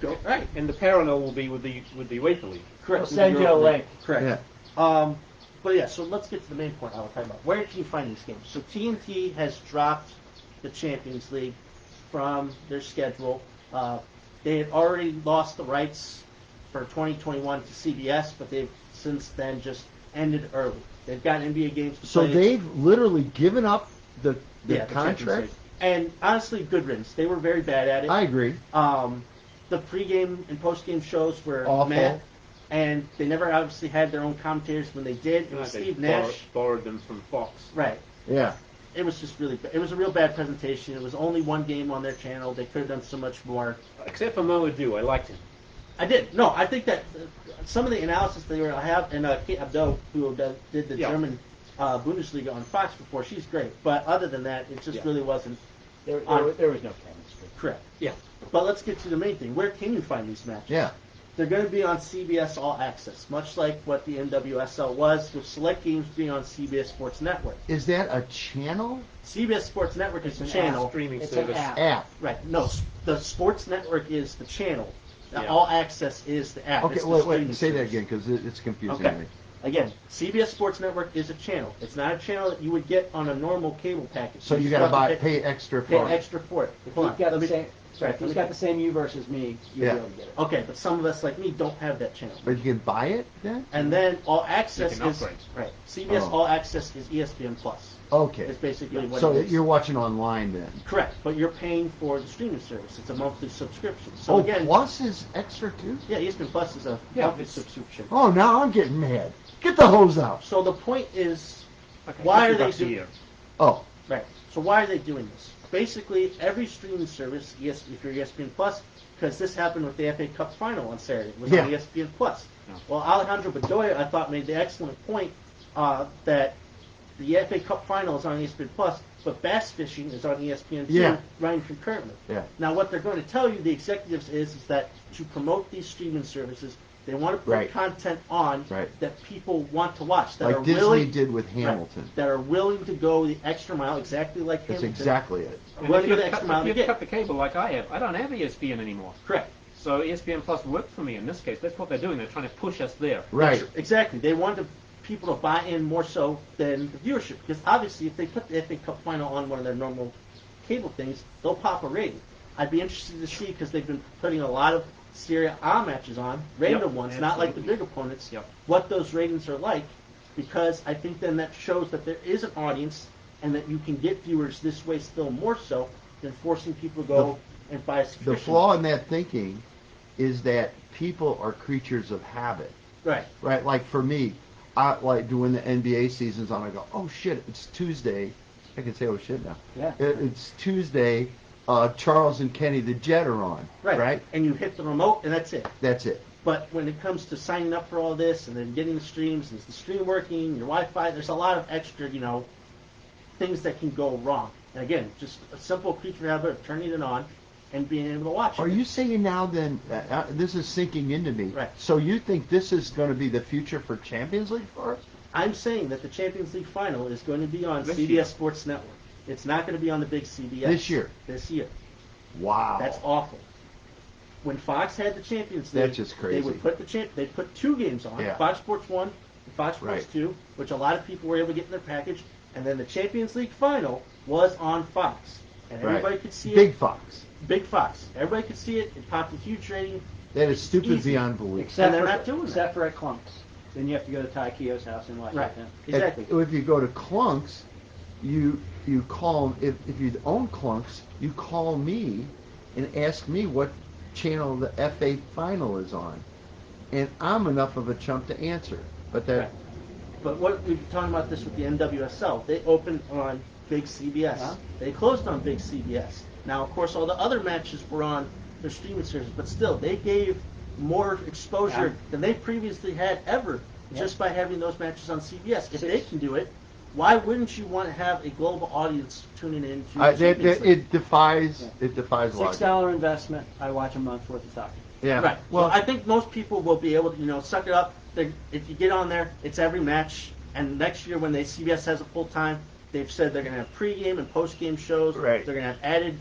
Go right. And the parallel will be with the UEFA League. Correct. We'll send you a link. Correct. Yeah. But yeah, so let's get to the main point I was talking about. Where can you find these games? So TNT has dropped the Champions League from their schedule. They had already lost the rights for 2021 to CBS, but they've since then just ended early. They've got NBA games to So play. they've literally given up the the Champions contract. League. And honestly, good riddance. They were very bad at it. I agree. The pregame and postgame shows were Awful. meh, and they never obviously had their own commentators. When they did, it was They Steve Nash. borrowed them from Fox. Right. Yeah. It was just really bad. It was a real bad presentation. It was only one game on their channel. They could have done so much more. Except for Moadou, I liked him. I did. No, I think that some of the analysis they were have, and Kate Abdo, who did the German Bundesliga on Fox before, she's great. But other than that, it just really wasn't There was no chemistry. correct. Yeah. But let's get to the main thing. Where can you find these matches? Yeah. They're going to be on CBS All Access, much like what the NWSL was, with select games being on CBS Sports Network. Is that a channel? CBS Sports Network is the an channel. Streaming It's service. an app. App. Right. No, the Sports Network is the channel. The Yeah. All Access is the app. Okay, It's the wait, streaming say that service. again because it's confusing Okay. me. Again, CBS Sports Network is a channel. It's not a channel that you would get on a normal cable package. So you still got to have pay extra pay for it. extra for it. If Hold you've on, got let the me- same, sorry, if he's let got me- the same U versus me, you'll Yeah. be able to get it. Okay, but some of us like me don't have that channel. But you can buy it then? And then All Access You can is upgrade. right. CBS Oh. All Access is ESPN Plus. Okay. It's basically what So it is. you're watching online then? Correct, but you're paying for the streaming service. It's a monthly subscription. So Oh, again, Plus is extra too? yeah, ESPN Plus is a Yeah, monthly it's- subscription. Oh, now I'm getting mad. Get the hose out. So the point is, Okay, why are $50 they a doing? year. Oh, Right. So why are they doing this? Basically, every streaming service, if you're ESPN Plus, because this happened with the FA Cup final on Saturday, it was Yeah. on ESPN Plus. Yeah. Well, Alejandro Bedoya, I thought, made the excellent point that the FA Cup final is on ESPN Plus, but bass fishing is on ESPN 2, Yeah. running concurrently. yeah. Now, what they're going to tell you, the executives, is that to promote these streaming services, they want to put Right. content on Right. that people want to watch, that are Like Disney willing, did with right, Hamilton. that are willing to go the extra mile, exactly like That's Hamilton. exactly it. And Willing if to go the you've extra cut, mile if to you've get. cut the cable like I have, I don't have ESPN anymore. Correct. So ESPN Plus worked for me in this case. That's what they're doing. They're trying to push us there. Right. Exactly. They want people to buy in more so than the viewership, because obviously if they put the FA Cup final on one of their normal cable things, they'll pop a rating. I'd be interested to see, because they've been putting a lot of Serie A matches on, random Yep, ones, not like the absolutely. big opponents, Yep. what those ratings are like, because I think then that shows that there is an audience and that you can get viewers this way still more so than forcing people to go and buy a The subscription. flaw in that thinking is that people are creatures of habit. Right. Right? Like for me, I like when the NBA season's on, I go, oh shit, it's Tuesday. I can say oh shit now. Yeah. It's Tuesday. Charles and Kenny the Jet are on. Right? And you hit the remote and that's it. That's it. But when it comes to signing up for all this and then getting the streams, is the stream working, your Wi-Fi, there's a lot of extra, things that can go wrong. And again, just a simple creature habit of turning it on and being able to watch it. Are you saying now then, this is sinking into me, Right. so you think this is going to be the future for Champions League for us? I'm saying that the Champions League final is going to be on This CBS year. Sports Network. It's not going to be on the big CBS. This year. This year. Wow. That's awful. When Fox had the Champions League, That's just crazy. they would put they put 2 games on, Yeah. Fox Sports 1 and Fox Sports Right. 2, which a lot of people were able to get in their package, and then the Champions League final was on Fox. And everybody could see Big it. Fox. Big Fox. Everybody could see it. It popped a huge rating. That is stupid Easy. beyond belief. Except they're for, not doing except for at Clunks. Then you have to go to Ty Keogh's house and watch Right. it then. Exactly. If you go to Clunks, you call, if you own Clunks, you call me and ask me what channel the FA final is on. And I'm enough of a chump to answer. But that... Right. But what we've been talking about this with the NWSL, they opened on big CBS. Huh? They closed on big CBS. Now, of course, all the other matches were on their streaming service, but still, they gave more exposure Yeah. than they previously had ever Yeah. just by having those matches on CBS. If they can do it, why wouldn't you want to have a global audience tuning in to the Champions League? It defies logic. $6 investment. I watch a month's worth of soccer. Yeah. Right. Well, Well, I think most people will be able to, suck it up. If you get on there, it's every match. And next year, when CBS has a full time, they've said they're going to have pregame and postgame shows. Right. They're going to have added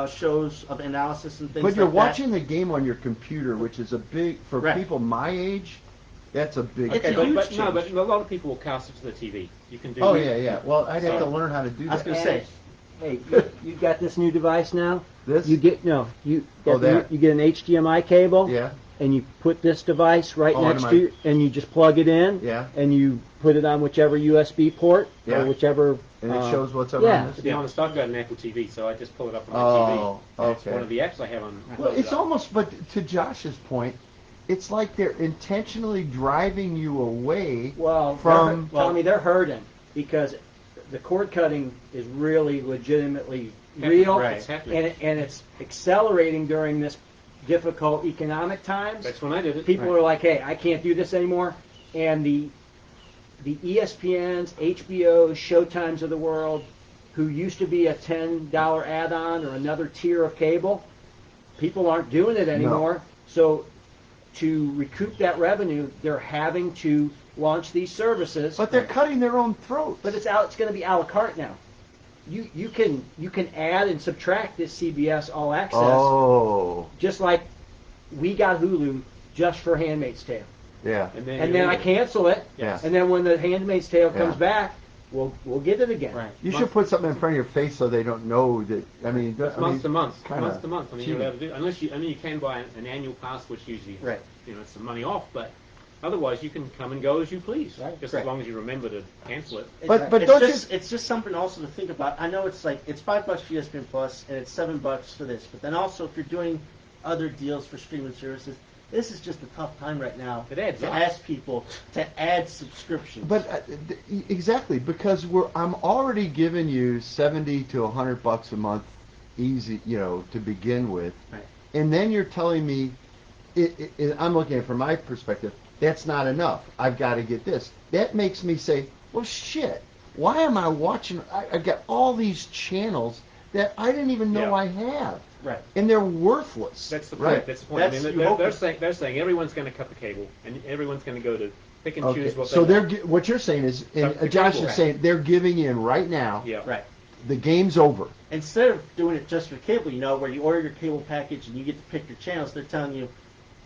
shows of analysis and things. but you're like watching the game on your computer, which is a big, for Right. people my age, that's a big... It's a Okay, huge but change. a lot of people will cast it to the TV. You can do. Oh, yeah. Well, I'd have to So- learn how to do I was that. gonna say, Hey, you got this new device now? This? You get you Oh, get that. you get an HDMI cable. Yeah. And you put this device right Oh, next on to my- you, and you just plug it in. Yeah. And you put it on whichever USB port Yeah. or whichever. And it shows what's up yeah. on To this? be honest, I've got an Apple TV, so I just pull it up on my Oh, TV. And it's okay. one of the apps I have on. Well, loaded it's up. almost, but to Josh's point, it's like they're intentionally driving you away Well, from... Tommy, they're hurting because the cord cutting is really legitimately real, Right. It's happening. and it's accelerating during this difficult economic times. That's when I did it. People Right. are like, "Hey, I can't do this anymore," and the ESPNs, HBOs, Showtimes of the world, who used to be a $10 add-on or another tier of cable, people aren't doing it anymore. So to recoup that revenue, they're having to launch these services. But they're cutting their own throats. But it's going to be a la carte now. You can add and subtract this CBS All Access, Oh, just like we got Hulu just for Handmaid's Tale. yeah. And then, And then I cancel it, Yeah. and then when the Handmaid's Tale comes Yeah. back, we'll get it again. Right. You should put something in front of your face so they don't know that. I mean, It's month to month. kinda Month to month. I mean, you're allowed to do. Unless you can buy an annual pass, which usually Right. it's some money off, but otherwise you can come and go as you please, Right. just Right. as long as you remember to cancel it. But it's don't just, it's just something also to think about. I know it's like it's $5 for ESPN Plus and it's $7 for this, but then also if you're doing other deals for streaming services, this is just a tough time right now It adds to up. ask people to add subscriptions. But exactly, because I'm already giving you $70 to $100 a month, easy, to begin with, Right. and then you're telling me, I'm looking at it from my perspective, that's not enough. I've got to get this. That makes me say, well, shit. Why am I watching? I got all these channels that I didn't even know Yeah. I have, Right. and they're worthless. That's the right? point. That's the point. That's- I mean, you hope they're saying everyone's going to cut the cable, and everyone's going to go to pick and Okay, choose what so they they're want. what you're saying is, and the Josh cable. is saying they're giving in right now. Yeah. Right. The game's over. Instead of doing it just for cable, where you order your cable package and you get to pick your channels, they're telling you,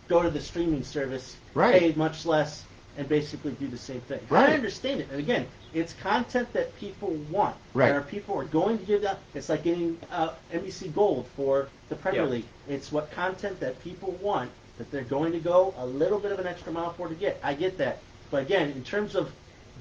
go to the streaming service, Right. pay much less, and basically do the same thing. Right. I understand it. And again, it's content that people want. Right. There are people who are going to give that. It's like getting NBC Gold for the Premier Yeah. League. It's what content that people want that they're going to go a little bit of an extra mile for to get. I get that. But again, in terms of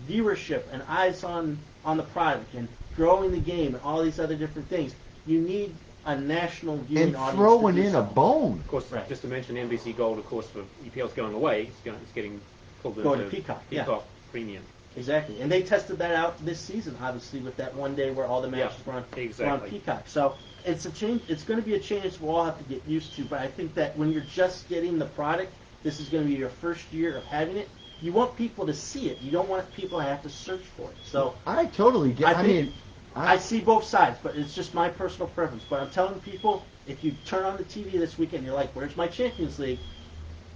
viewership and eyes on the product and growing the game and all these other different things, you need a national viewing And audience. throwing to do in so. a bone. Of course, Right. just to mention NBC Gold, of course, for EPL's going away, it's getting pulled Going into to Peacock, yeah. Premium. Exactly, and they tested that out this season, obviously, with that one day where all the matches Yeah, were on exactly. Peacock. So it's a change. It's going to be a change we'll all have to get used to. But I think that when you're just getting the product, this is going to be your first year of having it. You want people to see it. You don't want people to have to search for it. So I totally get. I think- mean, I see both sides, but it's just my personal preference. But I'm telling people, if you turn on the TV this weekend, you're like, "Where's my Champions League?"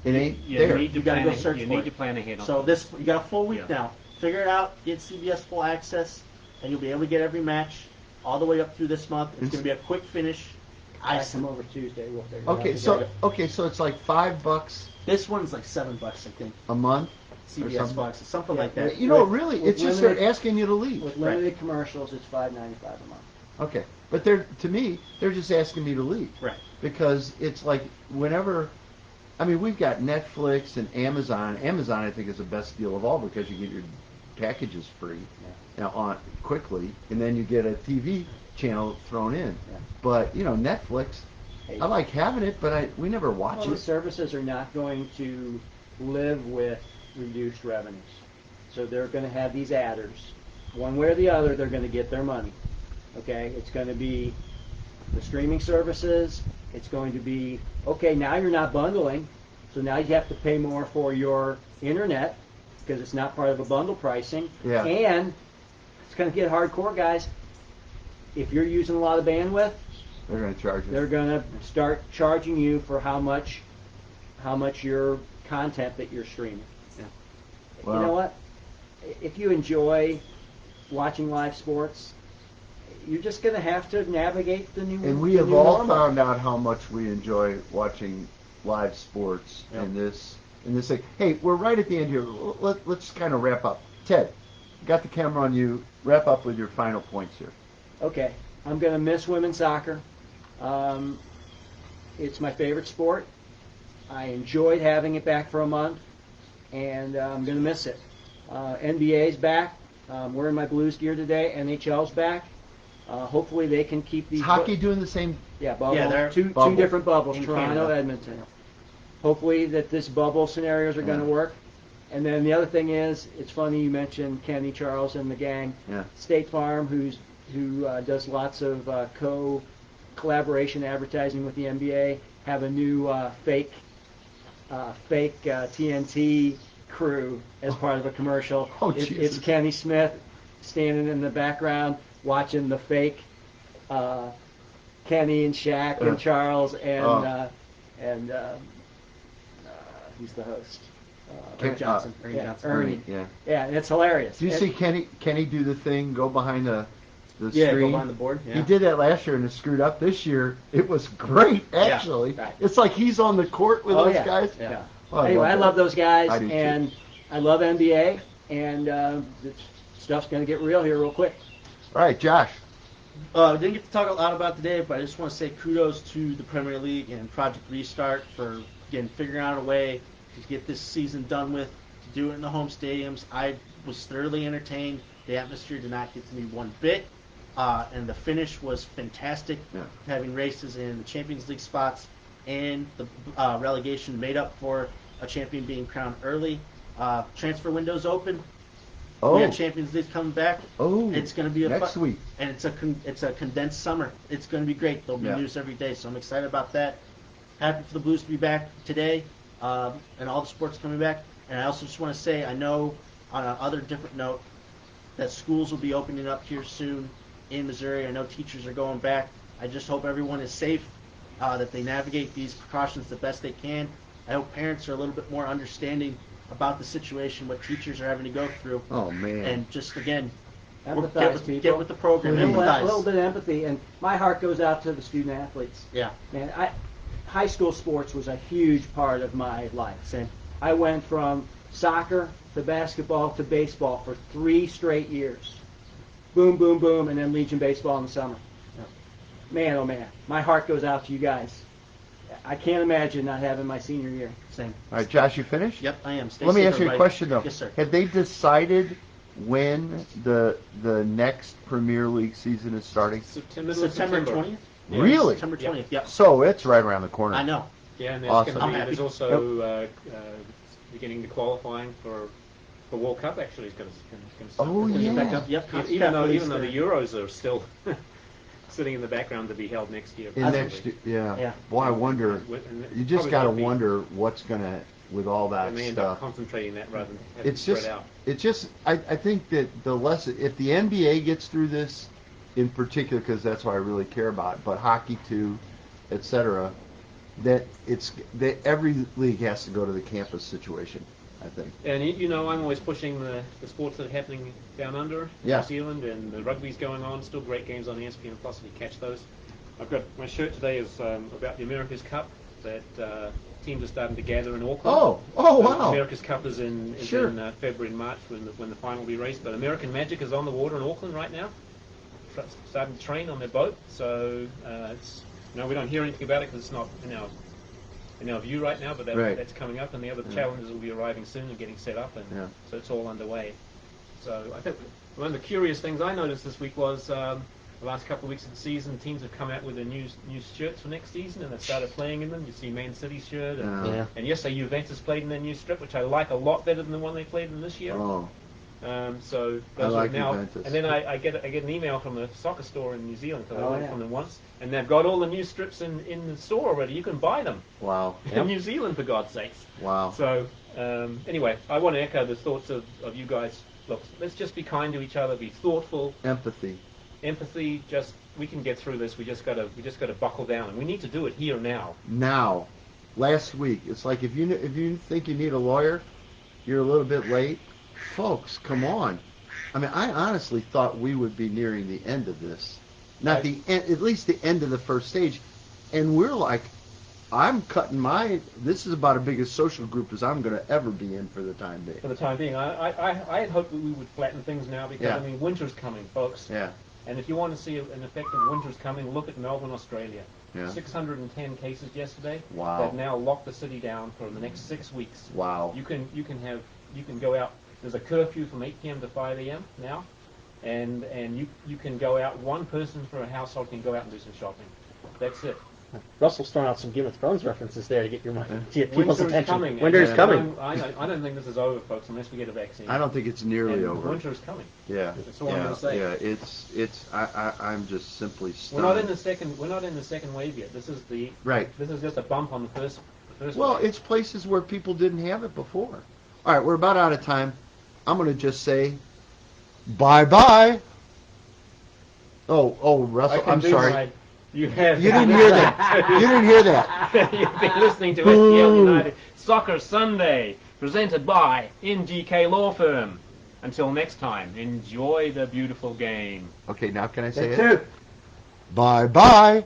it ain't You there. need to You gotta plan. go search You for need it. to plan ahead on. So you got a full week Yeah. now. Figure it out. Get CBS full access, and you'll be able to get every match all the way up through this month. It's going to be a quick finish. I come over Tuesday. We'll figure it out Okay, together. so it's like $5 This one's like $7, I think. a month. CBS something? Bucks, something Yeah. like that. You know, With- really, with it's just limited- they're asking you to leave. With limited commercials, it's $5.95 a month. Okay, but they're just asking me to leave. Right. Because it's like whenever, I mean, we've got Netflix and Amazon. Amazon, I think, is the best deal of all because you get your packages free on quickly, and then you get a TV channel thrown in. Yeah. But you know, Netflix, I like having it, but we never watch Well, the it. services are not going to live with reduced revenues. So they're going to have these adders. One way or the other, they're going to get their money. Okay? It's going to be the streaming services. It's going to be, okay, now you're not bundling, so now you have to pay more for your internet because it's not part of a bundle pricing. Yeah. And it's going to get hardcore, guys. If you're using a lot of bandwidth, They're going to charge they're you. going to start charging you for how much your content that you're streaming. Yeah. Well- You know what? If you enjoy watching live sports, you're just going to have to navigate the new. And we the have new all normal. found out how much we enjoy watching live sports in this thing. Hey, we're right at the end here. Let's kind of wrap up. Ted, got the camera on you. Wrap up with your final points here. Okay, I'm going to miss women's soccer. It's my favorite sport. I enjoyed having it back for a month, and I'm going to miss it. NBA's back. Wearing my Blues gear today. NHL's back. Hopefully they can keep these. Is hockey doing the same? Yeah, bubble. Yeah, they're- two Bubble. different bubbles, In Toronto, Canada. Edmonton. Hopefully that this bubble scenarios are going to work. And then the other thing is, it's funny you mentioned Kenny, Charles, and the gang. Yeah. State Farm, who does lots of collaboration advertising with the NBA, have a new fake TNT crew as part of a commercial. Oh, It's Jesus. Kenny Smith standing in the background watching the fake Kenny and Shaq and Charles and who's the host? Ken- Johnson. Ernie Yeah, Johnson. Ernie. Yeah. Yeah, and it's hilarious. Do you And- see Kenny do the thing, go behind the Yeah, screen? go on the board. Yeah. He did that last year and it screwed up. This year, it was great, actually. right. It's like he's on the court with Oh, those yeah. guys. Yeah. Oh, Anyway, I love those guys, I do too. and I love NBA, and this stuff's going to get real here real quick. All right, Josh. Didn't get to talk a lot about today, but I just want to say kudos to the Premier League and Project Restart for, again, figuring out a way to get this season done with, to do it in the home stadiums. I was thoroughly entertained. The atmosphere did not get to me one bit, and the finish was fantastic, Yeah. having races in the Champions League spots and the relegation made up for a champion being crowned early. Transfer window's open. Oh, We have Champions League coming back. oh, It's going to be a next fun, week. and it's a condensed summer. It's going to be great. There'll be Yeah. news every day, so I'm excited about that. Happy for the Blues to be back today, and all the sports coming back. And I also just want to say, I know on another different note that schools will be opening up here soon in Missouri. I know teachers are going back. I just hope everyone is safe, that they navigate these precautions the best they can. I hope parents are a little bit more understanding about the situation, what teachers are having to go through, Oh, man. and just again, Empathize, people. get with the program. Please. Empathize. A little bit of empathy, and my heart goes out to the student athletes. Yeah. Man, high school sports was a huge part of my life. Same. I went from soccer to basketball to baseball for 3 straight years. Boom, boom, boom, and then Legion baseball in the summer. Yeah. Man, oh man, my heart goes out to you guys. I can't imagine not having my senior year. Same. All right, Josh, you finished? Yep, I am. Stay Let me safe, ask you a everybody. question, though. Yes, sir. Have they decided when the next Premier League season is starting? September September 20th? Yeah. Really? September Yeah. 20th, yep. So it's right around the corner. I know. Yeah, and there's Awesome. going to be, I'm happy. there's also beginning the qualifying for the World Cup. Actually, is going to start. Oh, It's gonna yeah. be Back up. Yep. Even though Please, the Euros are still sitting in the background to be held next year. In next, yeah. Yeah. Boy, I wonder. And You just probably got to won't be- wonder what's gonna with all They that may end up stuff. concentrating that rather than have it It's spread just, out. I think that the lesson, if the NBA gets through this in particular, because that's what I really care about, but hockey too, etc., that every league has to go to the campus situation, I think. And I'm always pushing the sports that are happening down under Yeah. New Zealand, and the rugby's going on. Still great games on ESPN Plus if you catch those. I've got my shirt today is about the America's Cup that teams are starting to gather in Auckland. Oh, wow. America's Cup is in Sure. February and March when the final will be raced. But American Magic is on the water in Auckland right now, starting to train on their boat. So it's we don't hear anything about it because it's not in our view right now. But that's coming up, and the other challenges will be arriving soon and getting set up, and so it's all underway. So I think one of the curious things I noticed this week was the last couple of weeks of the season, teams have come out with their new shirts for next season, and they started playing in them. You see Man City's shirt, and yesterday Juventus played in their new strip, which I like a lot better than the one they played in this year. Oh. So I those like are now, Juventus. and then I get an email from a soccer store in New Zealand because I ordered from them once, and they've got all the new strips in the store already. You can buy them. Wow. In New Zealand, for God's sakes. Wow. So anyway, I want to echo the thoughts of you guys. Look, let's just be kind to each other, be thoughtful. Empathy. Just we can get through this. We just gotta buckle down, and we need to do it here now. Now, last week, it's like if you think you need a lawyer, you're a little bit late. Folks, come on. I mean, I honestly thought we would be nearing the end of this, not the end, at least the end of the first stage, and we're like, I'm cutting this is about as big a social group as I'm going to ever be in for the time being. For the time being, I had hoped that we would flatten things now because I mean winter's coming, folks. Yeah. And if you want to see an effect of winter's coming, look at Melbourne, Australia. Yeah. 610 cases yesterday. Wow. They've now locked the city down for the next 6 weeks. Wow. You can go out. There's a curfew from 8 p.m. to 5 a.m. now, and you can go out. One person per household can go out and do some shopping. That's it. Russell's throwing out some Game of Thrones references there to get your mind, to get people's Winter's attention. coming. Winter's coming. I don't think this is over, folks, unless we get a vaccine. I don't think it's nearly over. Winter's coming. Yeah. That's all I'm going to say. Yeah. I'm just simply stunned. We're not in the second wave yet. This is This is just a bump on the first. Well, wave. it's places where people didn't have it before. All right, we're about out of time. I'm going to just say bye-bye. Oh, Russell, I'm sorry. You didn't hear that. You didn't hear that. You've been listening to STL United Soccer Sunday, presented by NGK Law Firm. Until next time, enjoy the beautiful game. Okay, now can I say it? Bye-bye.